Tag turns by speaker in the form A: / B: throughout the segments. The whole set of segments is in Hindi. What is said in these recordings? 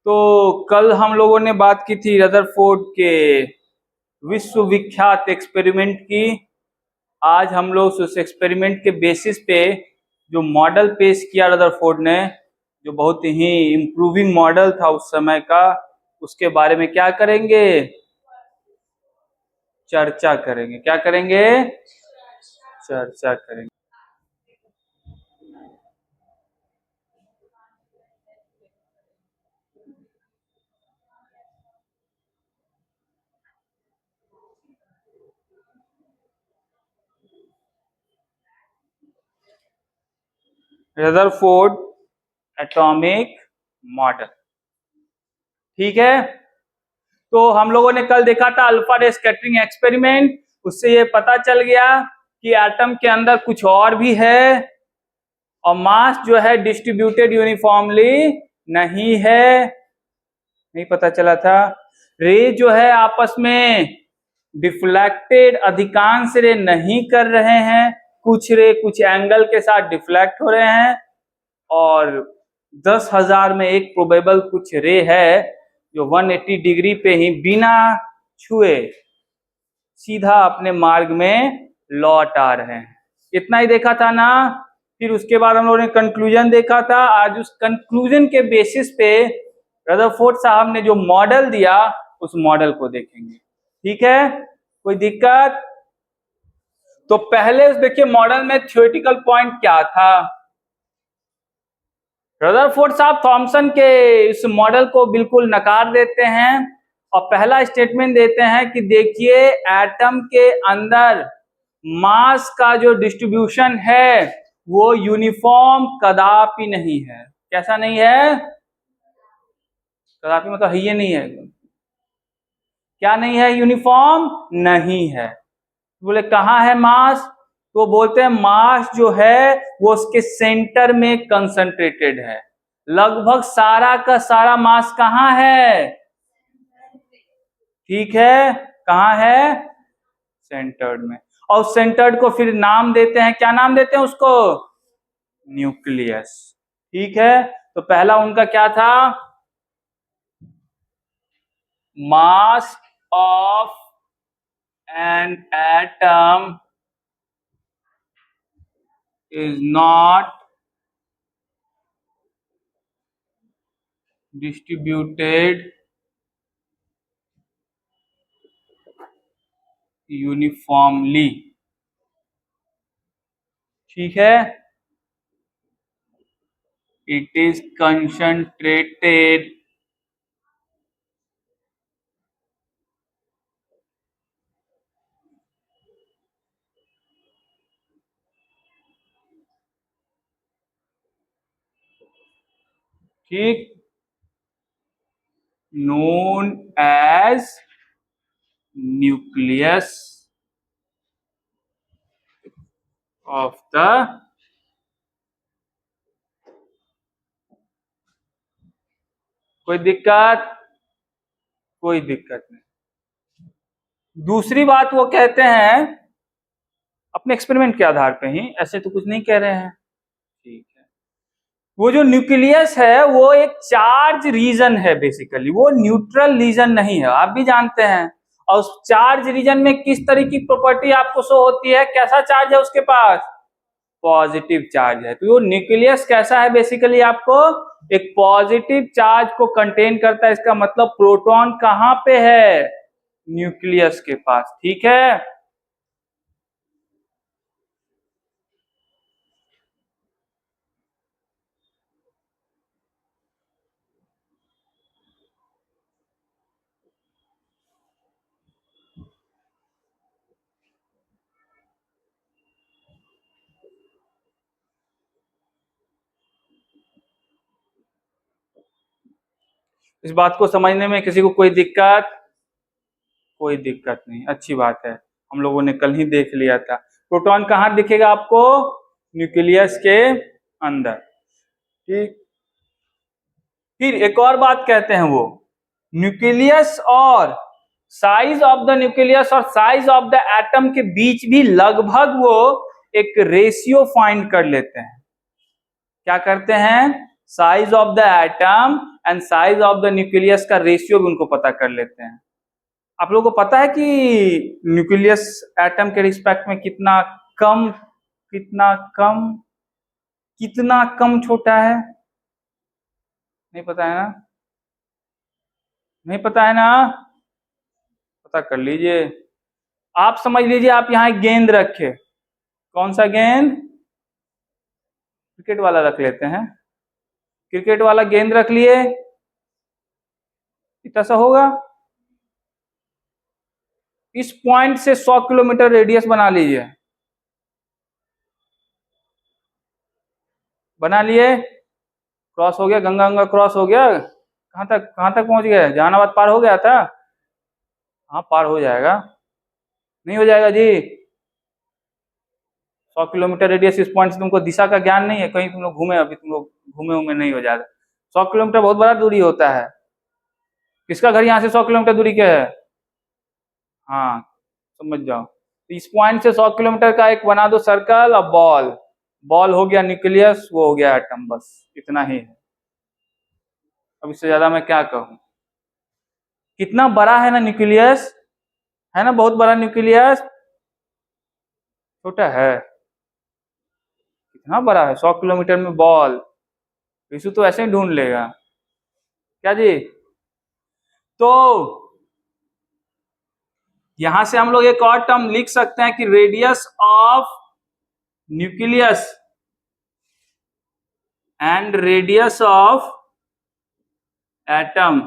A: तो कल हम लोगों ने बात की थी रदरफोर्ड के विश्वविख्यात एक्सपेरिमेंट की। आज हम लोग उस एक्सपेरिमेंट के बेसिस पे जो मॉडल पेश किया रदरफोर्ड ने, जो बहुत ही इम्प्रूविंग मॉडल था उस समय का, उसके बारे में क्या करेंगे? चर्चा करेंगे। क्या करेंगे? चर्चा करेंगे। रदरफोर्ड एटॉमिक मॉडल, ठीक है। तो हम लोगों ने कल देखा था अल्फा रे स्कैटरिंग एक्सपेरिमेंट। उससे ये पता चल गया कि एटम के अंदर कुछ और भी है और मास जो है डिस्ट्रीब्यूटेड यूनिफॉर्मली नहीं है। नहीं पता चला था। रे जो है आपस में डिफ्लेक्टेड, अधिकांश रे नहीं कर रहे हैं, कुछ रे कुछ एंगल के साथ डिफ्लेक्ट हो रहे हैं, और 10,000 में एक प्रोबेबल कुछ रे है जो 180 डिग्री पे ही बिना छुए सीधा अपने मार्ग में लौट आ रहे हैं। इतना ही देखा था ना। फिर उसके बाद हम लोगों ने कंक्लूजन देखा था। आज उस कंक्लूजन के बेसिस पे रदरफोर्ड साहब ने जो मॉडल दिया उस मॉडल को देखेंगे, ठीक है। कोई दिक्कत? तो पहले देखिए मॉडल में थ्योरेटिकल पॉइंट क्या था। रदरफोर्ड साहब थॉमसन के इस मॉडल को बिल्कुल नकार देते हैं और पहला स्टेटमेंट देते हैं कि देखिए एटम के अंदर मास का जो डिस्ट्रीब्यूशन है वो यूनिफॉर्म कदापि नहीं है। कैसा नहीं है? कदापि मतलब है ये नहीं है। क्या नहीं है? यूनिफॉर्म नहीं है। बोले कहाँ है मास? तो बोलते हैं मास जो है वो उसके सेंटर में कंसंट्रेटेड है। लगभग सारा का सारा मास कहाँ है? ठीक है, कहाँ है? सेंटर्ड में। और सेंटर्ड को फिर नाम देते हैं, क्या नाम देते हैं उसको? न्यूक्लियस। ठीक है। तो पहला उनका क्या था? Mass of an atom is not distributed uniformly, ठीक है। it is concentrated ठीक, known as nucleus of the कोई दिक्कत? कोई दिक्कत नहीं। दूसरी बात वो कहते हैं अपने एक्सपेरिमेंट के आधार पे ही, ऐसे तो कुछ नहीं कह रहे हैं, ठीक है। वो जो न्यूक्लियस है वो एक चार्ज रीजन है, बेसिकली वो न्यूट्रल रीजन नहीं है, आप भी जानते हैं। और उस चार्ज रीजन में किस तरह की प्रॉपर्टी आपको शो होती है? कैसा चार्ज है उसके पास? पॉजिटिव चार्ज है। तो वो न्यूक्लियस कैसा है? बेसिकली आपको एक पॉजिटिव चार्ज को कंटेन करता है। इसका मतलब प्रोटॉन कहाँ पे है? न्यूक्लियस के पास, ठीक है। इस बात को समझने में किसी को कोई दिक्कत? कोई दिक्कत नहीं, अच्छी बात है। हम लोगों ने कल ही देख लिया था। प्रोटॉन कहाँ दिखेगा आपको? न्यूक्लियस के अंदर, ठीक। फिर एक और बात कहते हैं, वो न्यूक्लियस और साइज ऑफ द न्यूक्लियस और साइज ऑफ द एटम के बीच भी लगभग वो एक रेशियो फाइंड कर लेते हैं। क्या करते हैं? Size of the atom and size of the nucleus का रेशियो भी उनको पता कर लेते हैं। आप लोगों को पता है कि न्यूक्लियस एटम के रिस्पेक्ट में कितना कम कितना कम कितना कम छोटा है? नहीं पता है ना? नहीं पता है ना? पता कर लीजिए। आप समझ लीजिए, आप यहाँ एक गेंद रखे। कौन सा गेंद? क्रिकेट वाला रख लेते हैं। क्रिकेट वाला गेंद रख लिए, इतना सा होगा। इस पॉइंट से 100 किलोमीटर रेडियस बना लीजिए। बना लिए? क्रॉस हो गया, गंगा गंगा क्रॉस हो गया। कहाँ तक पहुंच गए? जहानाबाद पार हो गया था? हाँ, पार हो जाएगा। नहीं हो जाएगा जी? 100 किलोमीटर रेडियस इस पॉइंट से तुमको दिशा का ज्ञान नहीं है? कहीं तुम लोग घूमे? अभी तुम लोग घूमे नहीं हो जाएगा। 100 किलोमीटर बहुत बड़ा दूरी होता है। किसका घर यहाँ से 100 किलोमीटर दूरी के है? हाँ, समझ जाओ। इस पॉइंट से 100 किलोमीटर का एक बना दो सर्कल और बॉल। बॉल हो गया न्यूक्लियस, वो हो गया एटम, बस इतना ही है। अब इससे ज्यादा मैं क्या कहूँ? कितना बड़ा है ना न्यूक्लियस, है ना? बहुत बड़ा न्यूक्लियस। छोटा है? कितना बड़ा है? 100 किलोमीटर में बॉल। विशु तो ऐसे ही ढूंढ लेगा क्या जी? तो यहां से हम लोग एक और टर्म लिख सकते हैं कि radius of nucleus and radius of atom,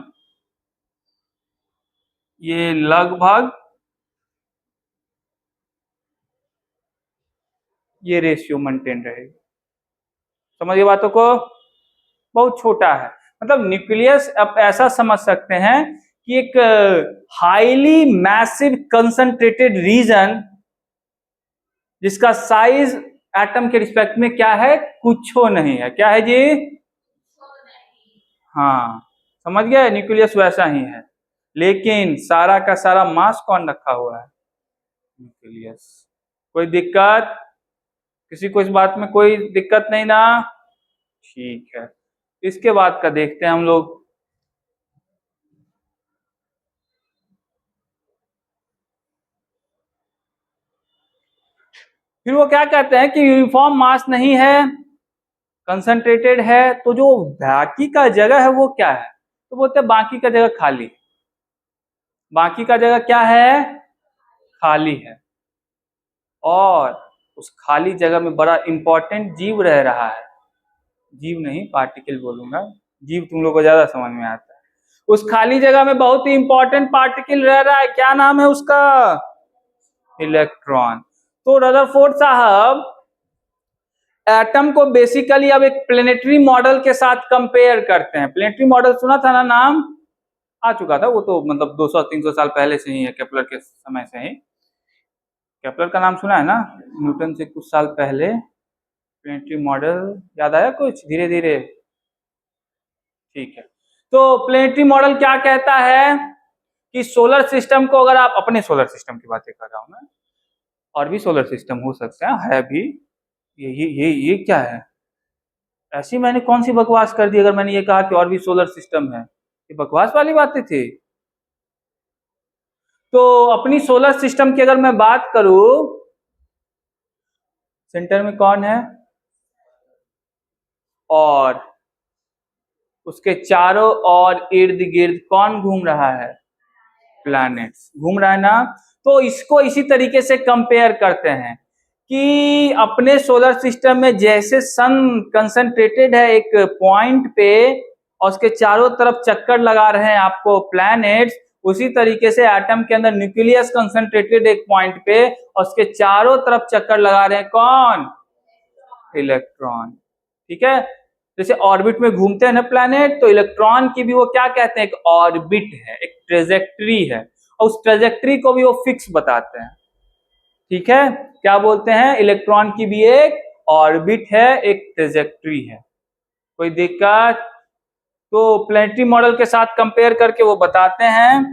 A: ये लगभग ये रेशियो मेंटेन रहेगी। समझिए बातों को? बहुत छोटा है। मतलब न्यूक्लियस आप ऐसा समझ सकते हैं कि एक हाईली मैसिव कंसंट्रेटेड रीजन जिसका साइज एटम के रिस्पेक्ट में क्या है? कुछ नहीं है। क्या है जी? हाँ, समझ गए? न्यूक्लियस वैसा ही है, लेकिन सारा का सारा मास कौन रखा हुआ है? न्यूक्लियस। कोई दिक्कत? किसी को इस बात में कोई दिक्कत नहीं ना? ठीक है, इसके बाद का देखते हैं हम लोग। फिर वो क्या कहते हैं कि यूनिफॉर्म मास नहीं है, कंसंट्रेटेड है, तो जो बाकी का जगह है वो क्या है? तो बोलते हैं बाकी का जगह खाली। बाकी का जगह क्या है? खाली है। और उस खाली जगह में बड़ा इंपॉर्टेंट जीव रह रहा है। जीव नहीं, पार्टिकल बोलूंगा। जीव तुम लोग को ज्यादा समझ में आता है। उस खाली जगह में बहुत ही इंपॉर्टेंट पार्टिकल रह रहा है। क्या नाम है उसका? इलेक्ट्रॉन। तो रदरफोर्ड साहब एटम को बेसिकली अब एक प्लेनेटरी मॉडल के साथ कंपेयर करते हैं। प्लेनेटरी मॉडल सुना था ना? नाम आ चुका था वो तो, मतलब 200-300 साल पहले से ही है, केपलर के समय से ही। केपलर का नाम सुना है ना? न्यूटन से कुछ साल पहले प्लेनेटरी मॉडल याद आया कुछ धीरे धीरे? ठीक है, तो प्लेनेटरी मॉडल क्या कहता है कि सोलर सिस्टम को, अगर आप अपने सोलर सिस्टम की बातें कर रहा हूं मैं, और भी सोलर सिस्टम हो सकते हैं, है भी। ये क्या है? ऐसी मैंने कौन सी बकवास कर दी अगर मैंने ये कहा कि और भी सोलर सिस्टम है? ये बकवास वाली बातें थी। तो अपनी सोलर सिस्टम की अगर मैं बात करूं, सेंटर में कौन है और उसके चारों ओर इर्द गिर्द कौन घूम रहा है? प्लैनेट्स घूम रहा है ना? तो इसको इसी तरीके से कंपेयर करते हैं कि अपने सोलर सिस्टम में जैसे सन कंसंट्रेटेड है एक पॉइंट पे और उसके चारों तरफ चक्कर लगा रहे हैं आपको प्लैनेट्स, उसी तरीके से एटम के अंदर न्यूक्लियस कंसंट्रेटेड एक पॉइंट पे और उसके चारों तरफ चक्कर लगा रहे हैं कौन? इलेक्ट्रॉन। ठीक है, जैसे ऑर्बिट में घूमते हैं ना प्लैनेट, तो इलेक्ट्रॉन की भी वो क्या कहते हैं? एक ऑर्बिट है, एक ट्रेजेक्ट्री है, और उस ट्रेजेक्ट्री को भी वो फिक्स बताते हैं। ठीक है, क्या बोलते हैं? इलेक्ट्रॉन की भी एक ऑर्बिट है, एक ट्रेजेक्ट्री है। कोई दिक्कत? तो प्लैनेटरी मॉडल के साथ कंपेयर करके वो बताते हैं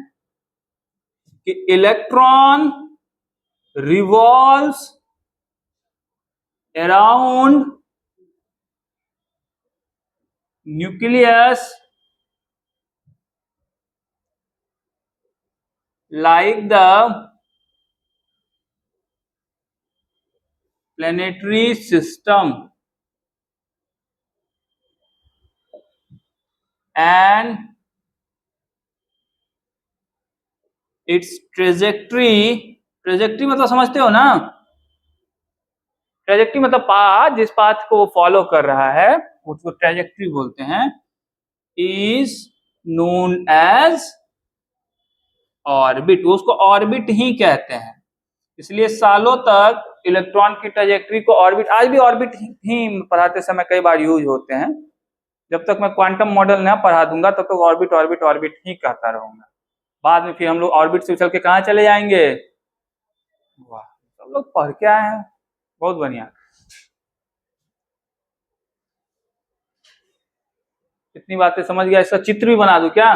A: कि electron revolves around nucleus like the planetary system and its trajectory मतलब समझते हो ना, ट्रेजेक्ट्री मतलब पाथ, जिस पाथ को वो फॉलो कर रहा है उसको ट्रेजेक्ट्री बोलते हैं, इज नोन एज ऑर्बिट, उसको ऑर्बिट ही कहते हैं। इसलिए सालों तक इलेक्ट्रॉन की ट्रेजेक्ट्री को ऑर्बिट, आज भी ऑर्बिट ही पढ़ाते समय कई बार यूज होते हैं। जब तक मैं क्वांटम मॉडल ना पढ़ा दूंगा तब तक ऑर्बिट ऑर्बिट ऑर्बिट ही कहता रहूंगा। बाद में फिर हम लोग ऑर्बिट से उछल के कहाँ चले जाएंगे। वाह, सब लोग पढ़ के आए हैं, बहुत बढ़िया। इतनी बातें समझ गया, इसका चित्र भी बना दूं क्या।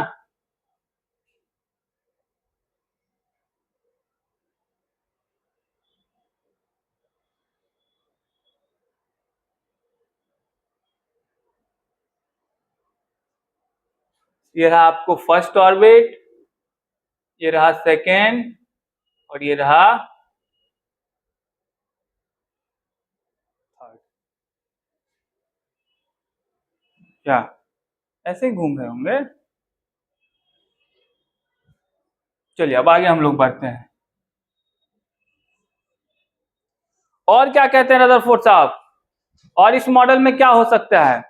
A: ये रहा आपको फर्स्ट ऑर्बिट, ये रहा सेकेंड, और ये रहा थर्ड। क्या ऐसे ही घूम रहे होंगे। चलिए अब आगे हम लोग बढ़ते हैं। और क्या कहते हैं रदरफोर्ड साहब, और इस मॉडल में क्या हो सकता है।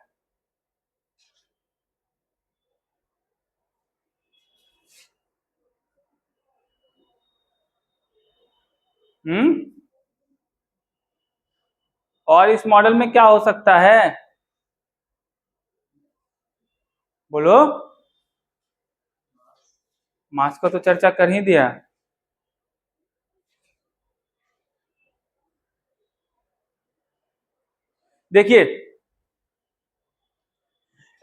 A: और इस मॉडल में क्या हो सकता है, बोलो। मास का तो चर्चा कर ही दिया। देखिए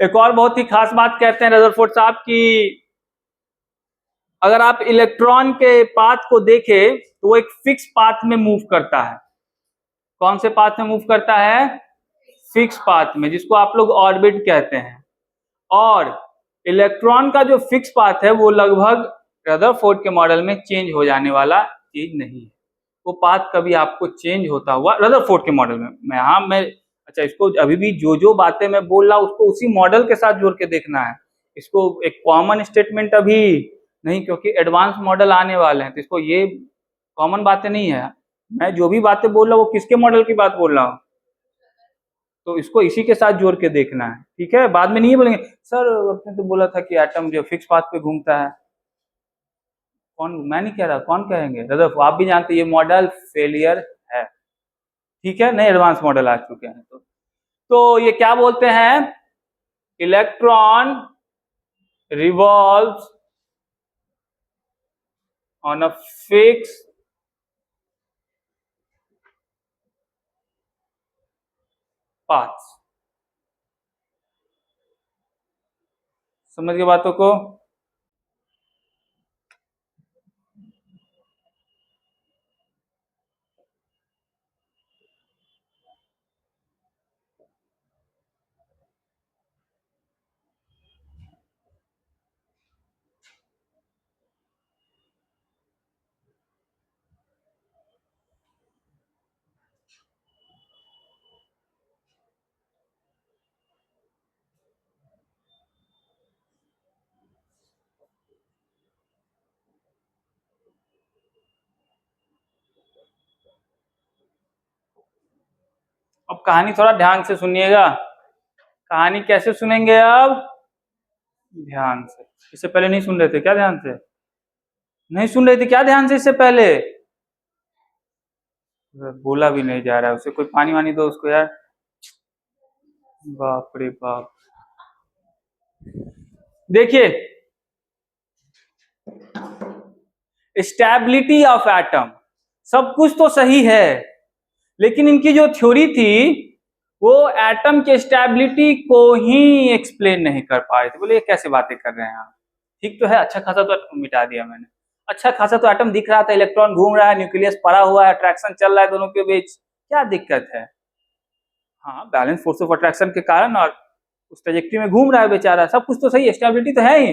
A: एक और बहुत ही खास बात कहते हैं रदरफोर्ड साहब कि अगर आप इलेक्ट्रॉन के पाथ को देखें तो वो एक फिक्स पाथ में मूव करता है। कौन से पाथ में मूव करता है, फिक्स पाथ में, जिसको आप लोग ऑर्बिट कहते हैं। और इलेक्ट्रॉन का जो फिक्स पाथ है वो लगभग रदरफोर्ड के मॉडल में चेंज हो जाने वाला चीज नहीं है। वो पाथ कभी आपको चेंज होता हुआ रदरफोर्ड के मॉडल में, मैं अच्छा इसको अभी भी जो बातें मैं बोल रहा हूँ उसको उसी मॉडल के साथ जोड़ के देखना है। इसको एक कॉमन स्टेटमेंट अभी नहीं, क्योंकि एडवांस मॉडल आने वाले हैं तो इसको ये कॉमन बातें नहीं है। मैं जो भी बातें बोल रहा हूँ वो किसके मॉडल की बात बोल रहा हूँ, तो इसको इसी के साथ जोड़ के देखना है, ठीक है। बाद में नहीं बोलेंगे सर आपने तो बोला था कि एटम जो फिक्स पाथ पे घूमता है। कौन, मैं नहीं कह रहा, कौन कहेंगे दादा, आप भी जानते ये मॉडल फेलियर है, ठीक है, नए एडवांस मॉडल आ चुके हैं। तो ये क्या बोलते हैं, electron revolves on a fix path. समझ गए बातों को। अब कहानी थोड़ा ध्यान से सुनिएगा। कहानी कैसे सुनेंगे अब, ध्यान से। इससे पहले नहीं सुन रहे थे क्या, ध्यान से नहीं सुन रहे थे क्या, ध्यान से इससे पहले। बोला भी नहीं जा रहा है, उसे कोई पानी वानी दो उसको यार। बाप रे बाप। देखिए स्टेबिलिटी ऑफ एटम, सब कुछ तो सही है, लेकिन इनकी जो थ्योरी थी वो एटम के स्टेबिलिटी को ही एक्सप्लेन नहीं कर पा रहे थे। बोले ये कैसे बातें कर रहे हैं आप, ठीक तो है, अच्छा खासा तो मिटा दिया मैंने, अच्छा खासा तो एटम दिख रहा था, इलेक्ट्रॉन घूम रहा है, न्यूक्लियस पड़ा हुआ है, अट्रैक्शन चल रहा है दोनों के बीच, क्या दिक्कत है। हाँ बैलेंस फोर्स ऑफ अट्रैक्शन के कारण, और उस ट्रेजेक्टरी में घूम रहा है बेचारा, सब कुछ तो सही है, स्टेबिलिटी तो है ही।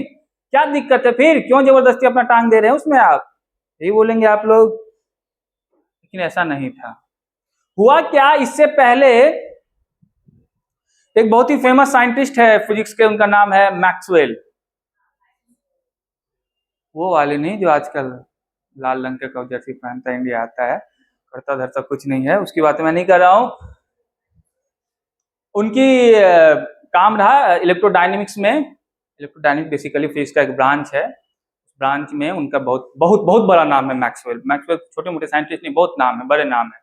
A: क्या दिक्कत है फिर, क्यों जबरदस्ती अपना टांग दे रहे हैं उसमें आप, यही बोलेंगे आप लोग। लेकिन ऐसा नहीं था। हुआ क्या, इससे पहले एक बहुत ही फेमस साइंटिस्ट है फिजिक्स के, उनका नाम है मैक्सवेल। वो वाले नहीं जो आजकल लाल रंग के जर्सी पहनता इंडिया आता है, करता धरता कुछ नहीं है, उसकी बात मैं नहीं कर रहा हूं। उनकी काम रहा इलेक्ट्रोडायनेमिक्स में। इलेक्ट्रोडायनेमिक्स बेसिकली फिजिक्स का एक ब्रांच है, ब्रांच में उनका बहुत बहुत बहुत बड़ा नाम है मैक्सवेल। मैक्सवेल छोटे मोटे साइंटिस्ट नहीं, बहुत नाम है, बड़े नाम है,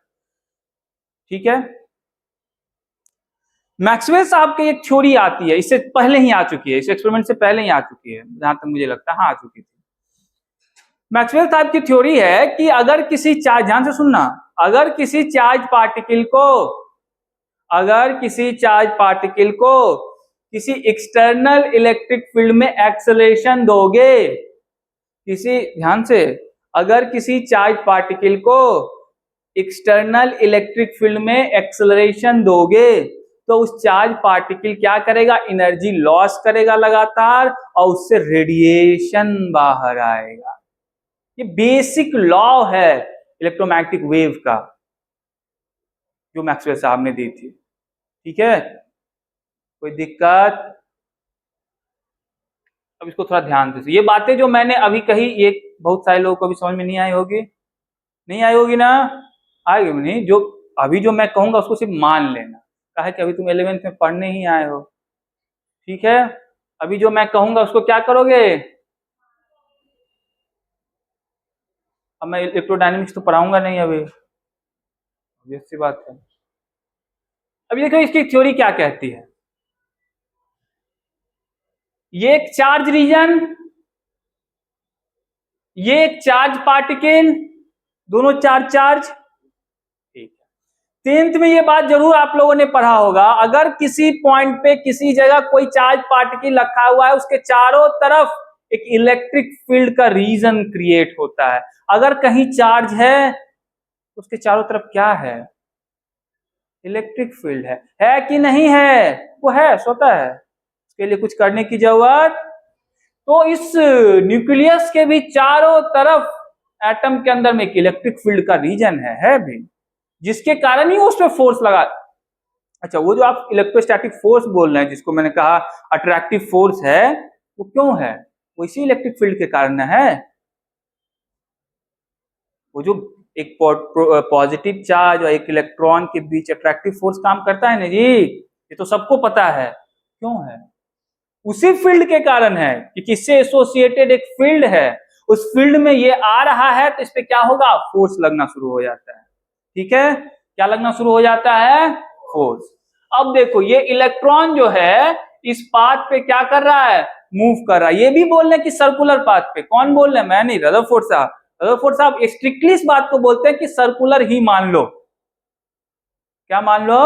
A: ठीक है। मैक्सवेल साहब की एक थ्योरी आती है, इससे पहले ही आ चुकी है, इस एक्सपेरिमेंट से पहले ही आ चुकी है, जहां तक मुझे लगता है, हाँ आ चुकी थी। मैक्सवेल साहब की थ्योरी है कि अगर किसी चार्ज, ध्यान से सुनना, अगर किसी चार्ज पार्टिकल को, अगर किसी चार्ज पार्टिकल को किसी एक्सटर्नल इलेक्ट्रिक फील्ड में एक्सेलरेशन दोगे, किसी, ध्यान से, अगर किसी चार्ज पार्टिकल को एक्सटर्नल इलेक्ट्रिक फील्ड में एक्सेलरेशन दोगे तो उस चार्ज पार्टिकल क्या करेगा, एनर्जी लॉस करेगा लगातार, और उससे रेडिएशन बाहर आएगा। ये बेसिक लॉ है इलेक्ट्रोमैग्नेटिक वेव का, जो मैक्सवेल साहब ने दी थी, ठीक है। कोई दिक्कत? अब इसको थोड़ा ध्यान से, ये बातें जो मैंने अभी कही, ये बहुत सारे लोगों को भी समझ में नहीं आई होगी, नहीं आई होगी ना, आएगी नहीं। जो अभी जो मैं कहूंगा उसको सिर्फ मान लेना, कहा कि अभी तुम 11th में पढ़ने ही आए हो, ठीक है। अभी जो मैं कहूंगा उसको क्या करोगे, अब मैं इलेक्ट्रोडायनेमिक्स तो पढ़ाऊंगा नहीं अभी, सी बात है। अभी देखो इसकी थ्योरी क्या कहती है, ये एक चार्ज रीजन, ये एक चार्ज पार्टिकल, दोनों चार्ज चार्ज, ठीक है। 10th में ये बात जरूर आप लोगों ने पढ़ा होगा, अगर किसी पॉइंट पे किसी जगह कोई चार्ज पार्टिकल रखा हुआ है, उसके चारों तरफ एक इलेक्ट्रिक फील्ड का रीजन क्रिएट होता है। अगर कहीं चार्ज है तो उसके चारों तरफ क्या है, इलेक्ट्रिक फील्ड है कि नहीं है, वो है, स्वतः है, उसके लिए कुछ करने की जरूरत। तो इस न्यूक्लियस के भी चारों तरफ एटम के अंदर में एक इलेक्ट्रिक फील्ड का रीजन है भी, जिसके कारण ही उसमें फोर्स लगा। अच्छा, वो जो आप इलेक्ट्रोस्टैटिक फोर्स बोल रहे हैं, जिसको मैंने कहा अट्रैक्टिव फोर्स है, वो क्यों है, वो इसी इलेक्ट्रिक फील्ड के कारण है। वो जो एक पॉजिटिव चार्ज और एक इलेक्ट्रॉन के बीच अट्रैक्टिव फोर्स काम करता है ना जी, ये तो सबको पता है, क्यों है, उसी फील्ड के कारण है कि किससे एसोसिएटेड एक फील्ड है, उस फील्ड में ये आ रहा है तो इस पे क्या होगा, फोर्स लगना शुरू हो जाता है, ठीक है। क्या लगना शुरू हो जाता है, फोर्स। अब देखो ये इलेक्ट्रॉन जो है इस पाथ पे क्या कर रहा है, मूव कर रहा है। ये भी बोल रहे हैं कि सर्कुलर पाथ पे, कौन बोल रहे हैं, मैं नहीं, रदरफोर्ड साहब। रदरफोर्ड साहब स्ट्रिक्टली इस बात को बोलते हैं कि सर्कुलर ही मान लो, क्या मान लो।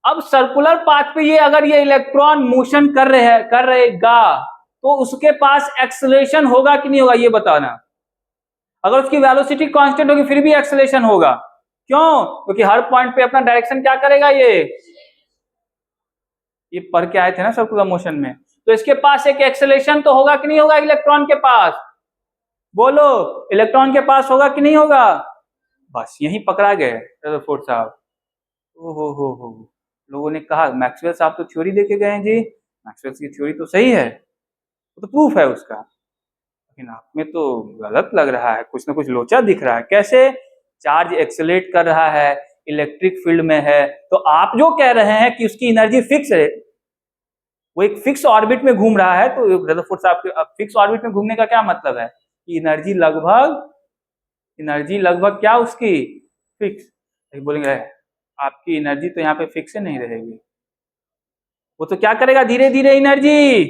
A: अब सर्कुलर पाथ पे ये अगर ये इलेक्ट्रॉन मोशन कर रहेगा तो उसके पास एक्सेलरेशन होगा कि नहीं होगा, ये बताना। अगर उसकी वेलोसिटी कांस्टेंट होगी फिर भी एक्सेलरेशन होगा, क्यों, क्योंकि हर पॉइंट पे अपना डायरेक्शन क्या करेगा, ये पढ़ के आए थे ना सर्कुलर मोशन में, तो इसके पास एक एक्सेलरेशन तो होगा कि नहीं होगा इलेक्ट्रॉन के पास, बोलो, इलेक्ट्रॉन के पास होगा कि नहीं होगा। बस यही पकड़ा गए रदरफोर्ड साहब। हो लोगों ने कहा मैक्सवेल साहब तो थ्योरी देके गए हैं जी, मैक्सवेल की थ्योरी तो सही है, वो तो प्रूफ है उसका, लेकिन आप में तो गलत लग रहा है, कुछ ना कुछ लोचा दिख रहा है। कैसे, चार्ज एक्सेलरेट कर रहा है, इलेक्ट्रिक फील्ड में है, तो आप जो कह रहे हैं कि उसकी एनर्जी फिक्स है, वो एक फिक्स ऑर्बिट में घूम रहा है, तो रदरफोर्ड साहब के फिक्स ऑर्बिट में घूमने का क्या मतलब है कि एनर्जी लगभग क्या उसकी फिक्स। बोलेंगे आपकी एनर्जी तो यहाँ पे फिक्स नहीं रहेगी, वो तो क्या करेगा, धीरे धीरे एनर्जी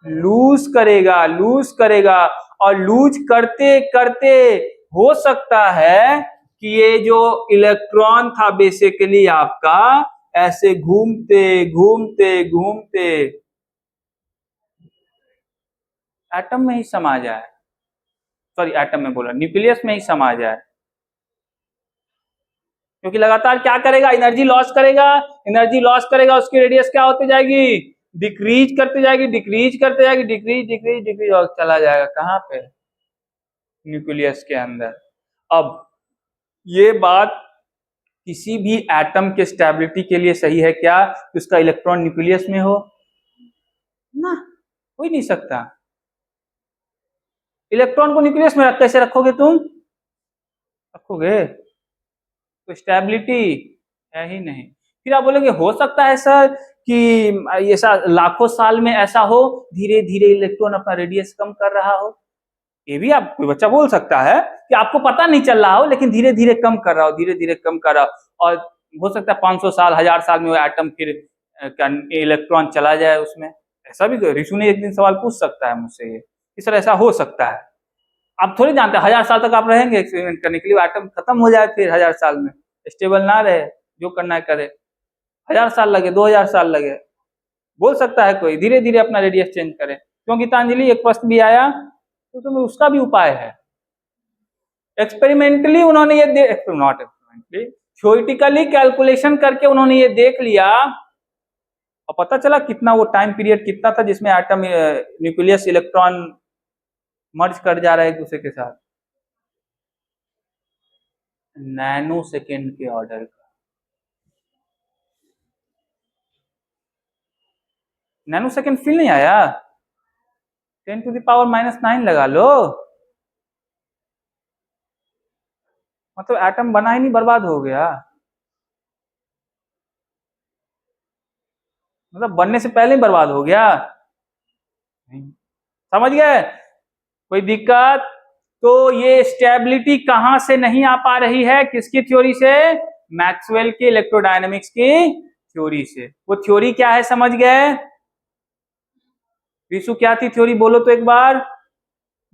A: लूज करेगा, और लूज करते करते हो सकता है कि ये जो इलेक्ट्रॉन था बेसिकली आपका ऐसे घूमते घूमते घूमते एटम में ही समा जाए, सॉरी एटम में बोला, न्यूक्लियस में ही समा जाए, क्योंकि लगातार क्या करेगा, एनर्जी लॉस करेगा, उसकी रेडियस क्या होती जाएगी, डिक्रीज करते जाएगी, डिक्रीज करते जाएगी, डिक्रीज डिक्रीज डिक्रीज, और चला जाएगा कहाँ पे, न्यूक्लियस के अंदर। अब ये बात किसी भी एटम के स्टेबिलिटी के लिए सही है क्या कि उसका इलेक्ट्रॉन न्यूक्लियस में हो? ना, हो ही नहीं सकता। इलेक्ट्रॉन को न्यूक्लियस में कैसे रखोगे तुम? रखोगे तो स्टेबिलिटी है ही नहीं। फिर आप बोलोगे हो सकता है सर कि ऐसा लाखों साल में ऐसा हो, धीरे धीरे इलेक्ट्रॉन अपना रेडियस कम कर रहा हो। ये भी आप कोई बच्चा बोल सकता है कि आपको पता नहीं चल रहा हो लेकिन धीरे धीरे कम कर रहा हो, धीरे धीरे कम कर रहा हो, और हो सकता है 500 साल 1000 साल में वो एटम फिर इलेक्ट्रॉन चला जाए उसमें। ऐसा भी ऋषु ने एक दिन सवाल पूछ सकता है मुझसे ये कि सर ऐसा हो सकता है। आप थोड़ी जानते हैं 1000 साल तक आप रहेंगे एक्सपेरिमेंट करने के लिए, एटम खत्म हो जाए फिर 1000 साल में, स्टेबल ना रहे, जो करना है करे, 1000 साल लगे 2000 साल लगे। बोल सकता है कोई धीरे धीरे अपना रेडियस चेंज करे। क्यों गीतांजलि, एक प्रश्न भी आया तो तुम्हें उसका भी उपाय है। एक्सपेरिमेंटली उन्होंने ये नॉट एक्सपेरिमेंटली, थ्योरेटिकली कैलकुलेशन करके उन्होंने ये देख लिया और पता चला कितना वो टाइम पीरियड कितना था जिसमें एटम न्यूक्लियस इलेक्ट्रॉन मर्ज कर जा रहा है एक दूसरे के साथ, नैनो सेकेंड के ऑर्डर का। नैनो सेकेंड फील नहीं आया? 10⁻⁻⁹ लगा लो, मतलब एटम बना ही नहीं, बर्बाद हो गया, मतलब बनने से पहले ही बर्बाद हो गया। समझ गए? कोई दिक्कत? तो ये स्टेबिलिटी कहां से नहीं आ पा रही है, किसकी थ्योरी से? मैक्सवेल की इलेक्ट्रोडायनेमिक्स की थ्योरी से। वो थ्योरी क्या है समझ गए? विशु क्या थी थ्योरी, बोलो तो एक बार।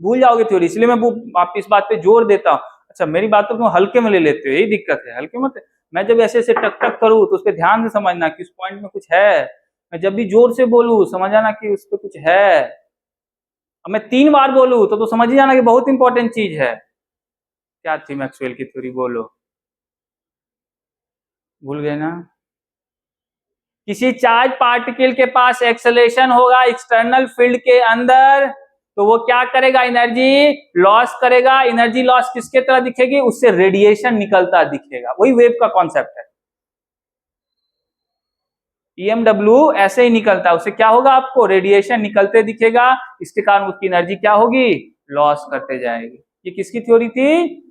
A: भूल जाओगे थ्योरी, इसलिए मैं आप इस बात पे जोर देता हूं। अच्छा, मेरी बात तो तुम हल्के में ले लेते हो, यही दिक्कत है, हल्के मत। मैं जब ऐसे ऐसे टक टक करूं तो उस पर ध्यान से समझना कि उस पॉइंट में कुछ है। मैं जब भी जोर से बोलूं समझ आना कि उस पर कुछ है। अब मैं 3 बार बोलूं तो समझ ही जाना कि बहुत इंपॉर्टेंट चीज है। क्या थी मैक्सवेल की थ्योरी, बोलो। भूल गए ना? किसी चार्ज पार्टिकल के पास एक्सेलरेशन होगा एक्सटर्नल फील्ड के अंदर, तो वो क्या करेगा, एनर्जी लॉस करेगा। एनर्जी लॉस किसके तरह दिखेगी, उससे रेडिएशन निकलता दिखेगा, वही वेव का कॉन्सेप्ट है। ईएमडब्ल्यू ऐसे ही निकलता है, उससे क्या होगा, आपको रेडिएशन निकलते दिखेगा, इसके कारण उसकी एनर्जी क्या होगी, लॉस करते जाएगी। ये किसकी थ्योरी थी?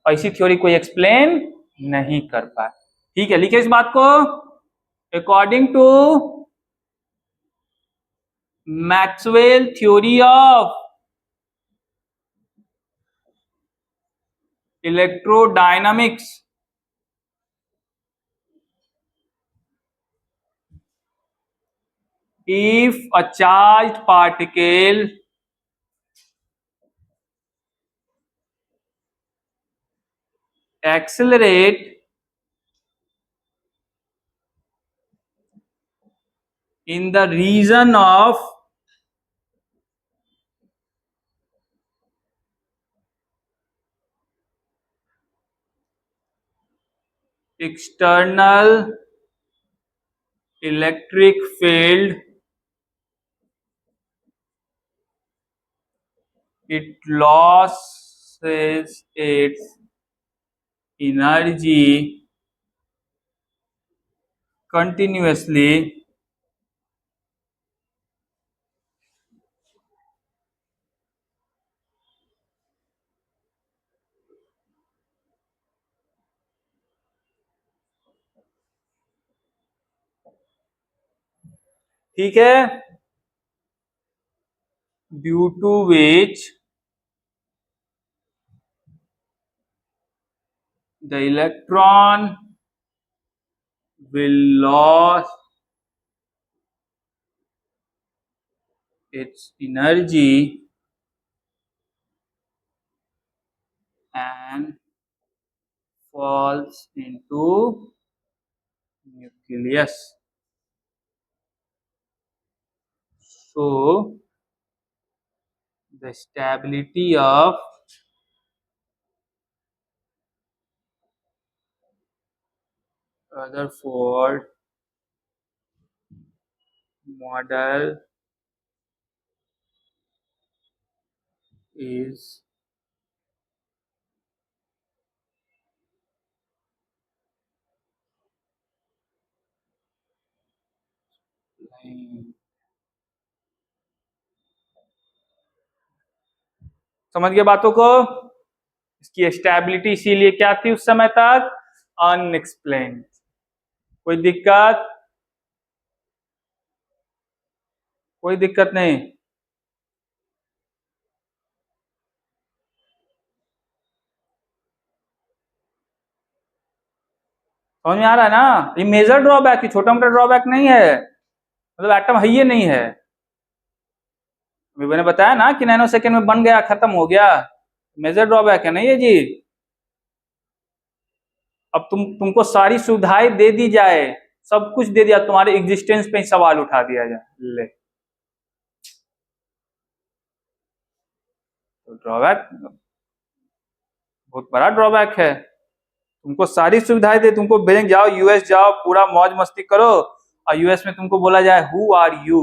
A: ऐसी थ्योरी कोई एक्सप्लेन नहीं कर पाए। ठीक है, लिखे इस बात को। According to Maxwell theory of electrodynamics, if a charged particle accelerate in the region of external electric field, it loses its energy continuously ठीक है, due to which the electron will lose its energy and falls into nucleus. So the stability of Rutherford model is समझ गए बातों को। इसकी स्टेबिलिटी इसीलिए क्या थी उस समय तक, अनएक्सप्लेन्ड। कोई दिक्कत, कोई दिक्कत नहीं। समझ में आ रहा है ना, ये मेजर ड्रॉबैक है, छोटा मोटा ड्रॉबैक नहीं है, मतलब एटम है ये नहीं है। अभी मैंने बताया ना कि नैनो सेकेंड में बन गया, खत्म हो गया, मेजर ड्रॉबैक है नहीं है जी। अब तुमको सारी सुविधाएं दे दी जाए, सब कुछ दे दिया, तुम्हारे एग्जिस्टेंस पे ही सवाल उठा दिया जाए, ले तो ड्रॉबैक, बहुत बड़ा ड्रॉबैक है। तुमको सारी सुविधाएं दे, तुमको भेज जाओ यूएस, जाओ पूरा मौज मस्ती करो, और यूएस में तुमको बोला जाए हु आर यू।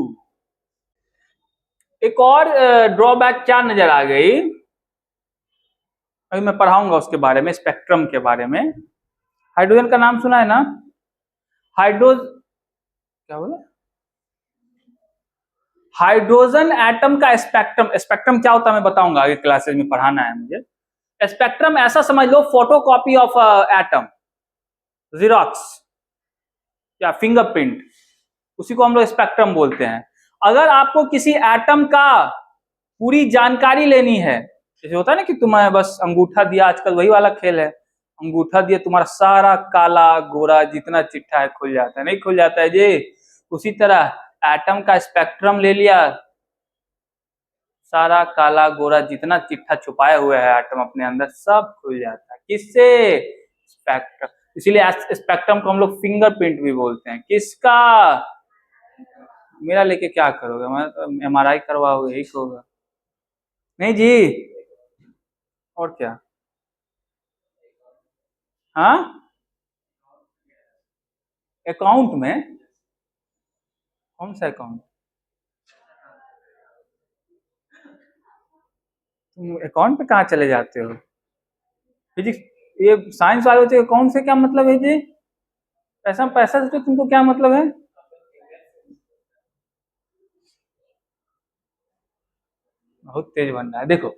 A: एक और ड्रॉबैक क्या नजर आ गई, अभी मैं पढ़ाऊंगा उसके बारे में, स्पेक्ट्रम के बारे में। हाइड्रोजन का नाम सुना है ना, क्या बोला, हाइड्रोजन एटम का स्पेक्ट्रम। स्पेक्ट्रम क्या होता है मैं बताऊंगा, आगे क्लासेस में पढ़ाना है मुझे। स्पेक्ट्रम ऐसा समझ लो, फोटोकॉपी ऑफ एटम, जीरोक्स या फिंगरप्रिंट, उसी को हम लोग स्पेक्ट्रम बोलते हैं। अगर आपको किसी एटम का पूरी जानकारी लेनी है, जैसे होता है ना कि तुम्हें बस अंगूठा दिया, आजकल वही वाला खेल है, अंगूठा दिया तुम्हारा सारा काला गोरा जितना चिट्ठा है खुल जाता है, नहीं खुल जाता है जी। उसी तरह एटम का स्पेक्ट्रम ले लिया, सारा काला गोरा जितना चिट्ठा छुपाए हुए है एटम अपने अंदर सब खुल जाता है, किससे, स्पेक्ट्रम। इसीलिए स्पेक्ट्रम को हम लोग फिंगरप्रिंट भी बोलते हैं। किसका, मेरा लेके क्या करोगे, मैं तो एमआरआई करवाओगे, यही होगा नहीं जी, और क्या। हाँ, अकाउंट में, कौन सा अकाउंट, तुम अकाउंट पे कहाँ चले जाते हो, फिजिक्स, ये साइंस वाले होते हैं, अकाउंट से क्या मतलब है जी, पैसा पैसा से तुमको क्या मतलब है। बहुत तेज बन रहा है देखो।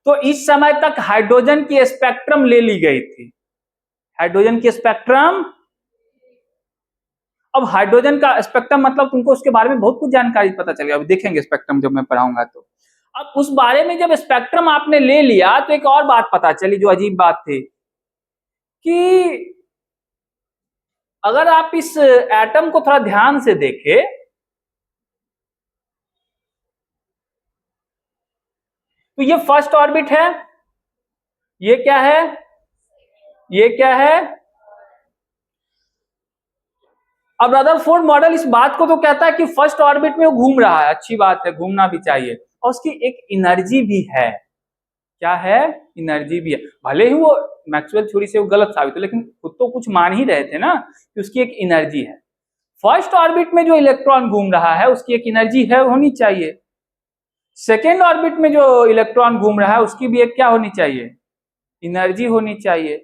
A: तो इस समय तक हाइड्रोजन की स्पेक्ट्रम ले ली गई थी, हाइड्रोजन की स्पेक्ट्रम। अब हाइड्रोजन का स्पेक्ट्रम मतलब तुमको उसके बारे में बहुत कुछ जानकारी पता चल गया, अभी देखेंगे स्पेक्ट्रम जब मैं पढ़ाऊंगा तो। अब उस बारे में जब स्पेक्ट्रम आपने ले लिया तो एक और बात पता चली जो अजीब बात थी, कि अगर आप इस एटम को थोड़ा ध्यान से देखें, तो ये फर्स्ट ऑर्बिट है, ये क्या है, ये क्या है। अब रदरफोर्ड मॉडल इस बात को तो कहता है कि फर्स्ट ऑर्बिट में वो घूम रहा है, अच्छी बात है, घूमना भी चाहिए, और उसकी एक एनर्जी भी है। क्या है, एनर्जी भी है। भले ही वो मैक्सवेल थ्योरी से वो गलत साबित हो, लेकिन खुद तो कुछ मान ही रहे थे ना कि उसकी एक एनर्जी है। फर्स्ट ऑर्बिट में जो इलेक्ट्रॉन घूम रहा है उसकी एक एनर्जी है, होनी चाहिए। सेकेंड ऑर्बिट में जो इलेक्ट्रॉन घूम रहा है उसकी भी एक क्या होनी चाहिए, एनर्जी होनी चाहिए।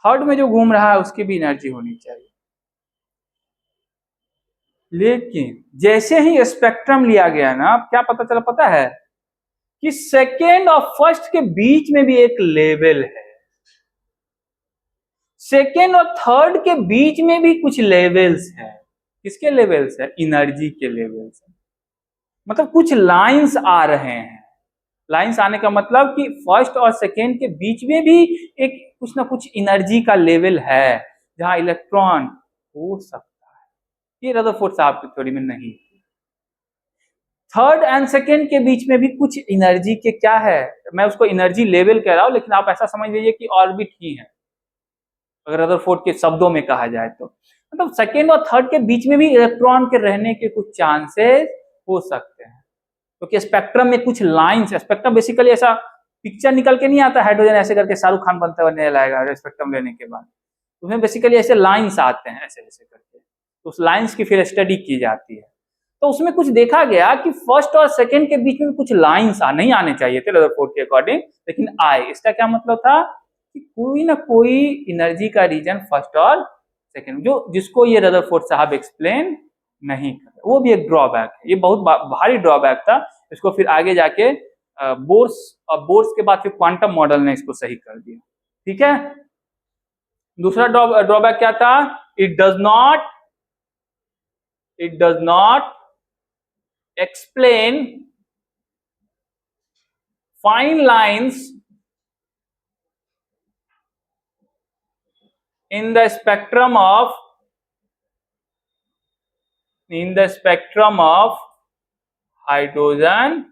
A: थर्ड में जो घूम रहा है उसकी भी एनर्जी होनी चाहिए। लेकिन जैसे ही स्पेक्ट्रम लिया गया ना, क्या पता चला पता है, कि सेकेंड और फर्स्ट के बीच में भी एक लेवल है, सेकेंड और थर्ड के बीच में भी कुछ लेवल्स है। किसके लेवल्स है, एनर्जी के लेवल्स है। मतलब कुछ लाइंस आ रहे हैं, लाइंस आने का मतलब कि फर्स्ट और सेकेंड के बीच में भी एक कुछ ना कुछ एनर्जी का लेवल है जहां इलेक्ट्रॉन हो सकता है। ये रदरफोर्ड साहब की थ्योरी में नहीं। थर्ड एंड सेकेंड के बीच में भी कुछ एनर्जी के क्या है, मैं उसको एनर्जी लेवल कह रहा हूं, लेकिन आप ऐसा समझ लीजिए कि ऑर्बिट ही है, अगर रदरफोर्ड के शब्दों में कहा जाए तो। मतलब सेकेंड और थर्ड के बीच में भी इलेक्ट्रॉन के रहने के कुछ चांसेस हो सकते हैं, क्योंकि तो स्पेक्ट्रम में कुछ लाइंस, स्पेक्ट्रम बेसिकली ऐसा पिक्चर निकल के नहीं आता, हाइड्रोजन ऐसे करके शाहरुख खान बनता हुआ नहीं लाएगा स्पेक्ट्रम लेने के बाद, उसमें बेसिकली ऐसे लाइंस आते हैं ऐसे ऐसे करके, तो उस लाइंस की फिर स्टडी की जाती है। तो उसमें कुछ देखा गया कि फर्स्ट और सेकंड के बीच में कुछ लाइंस नहीं आने चाहिए थे रदरफोर्ड के अकॉर्डिंग, लेकिन आए। इसका क्या मतलब था कि कोई ना कोई एनर्जी का रीजन फर्स्ट और सेकंड, जो जिसको ये रदरफोर्ड साहब एक्सप्लेन नहीं कर, वो भी एक ड्रॉबैक है। ये बहुत भारी ड्रॉबैक था। इसको फिर आगे जाके बोर्स, और बोर्स के बाद फिर क्वांटम मॉडल ने इसको सही कर दिया। ठीक है। दूसरा ड्रॉबैक क्या था? It does not explain fine lines in the spectrum of hydrogen.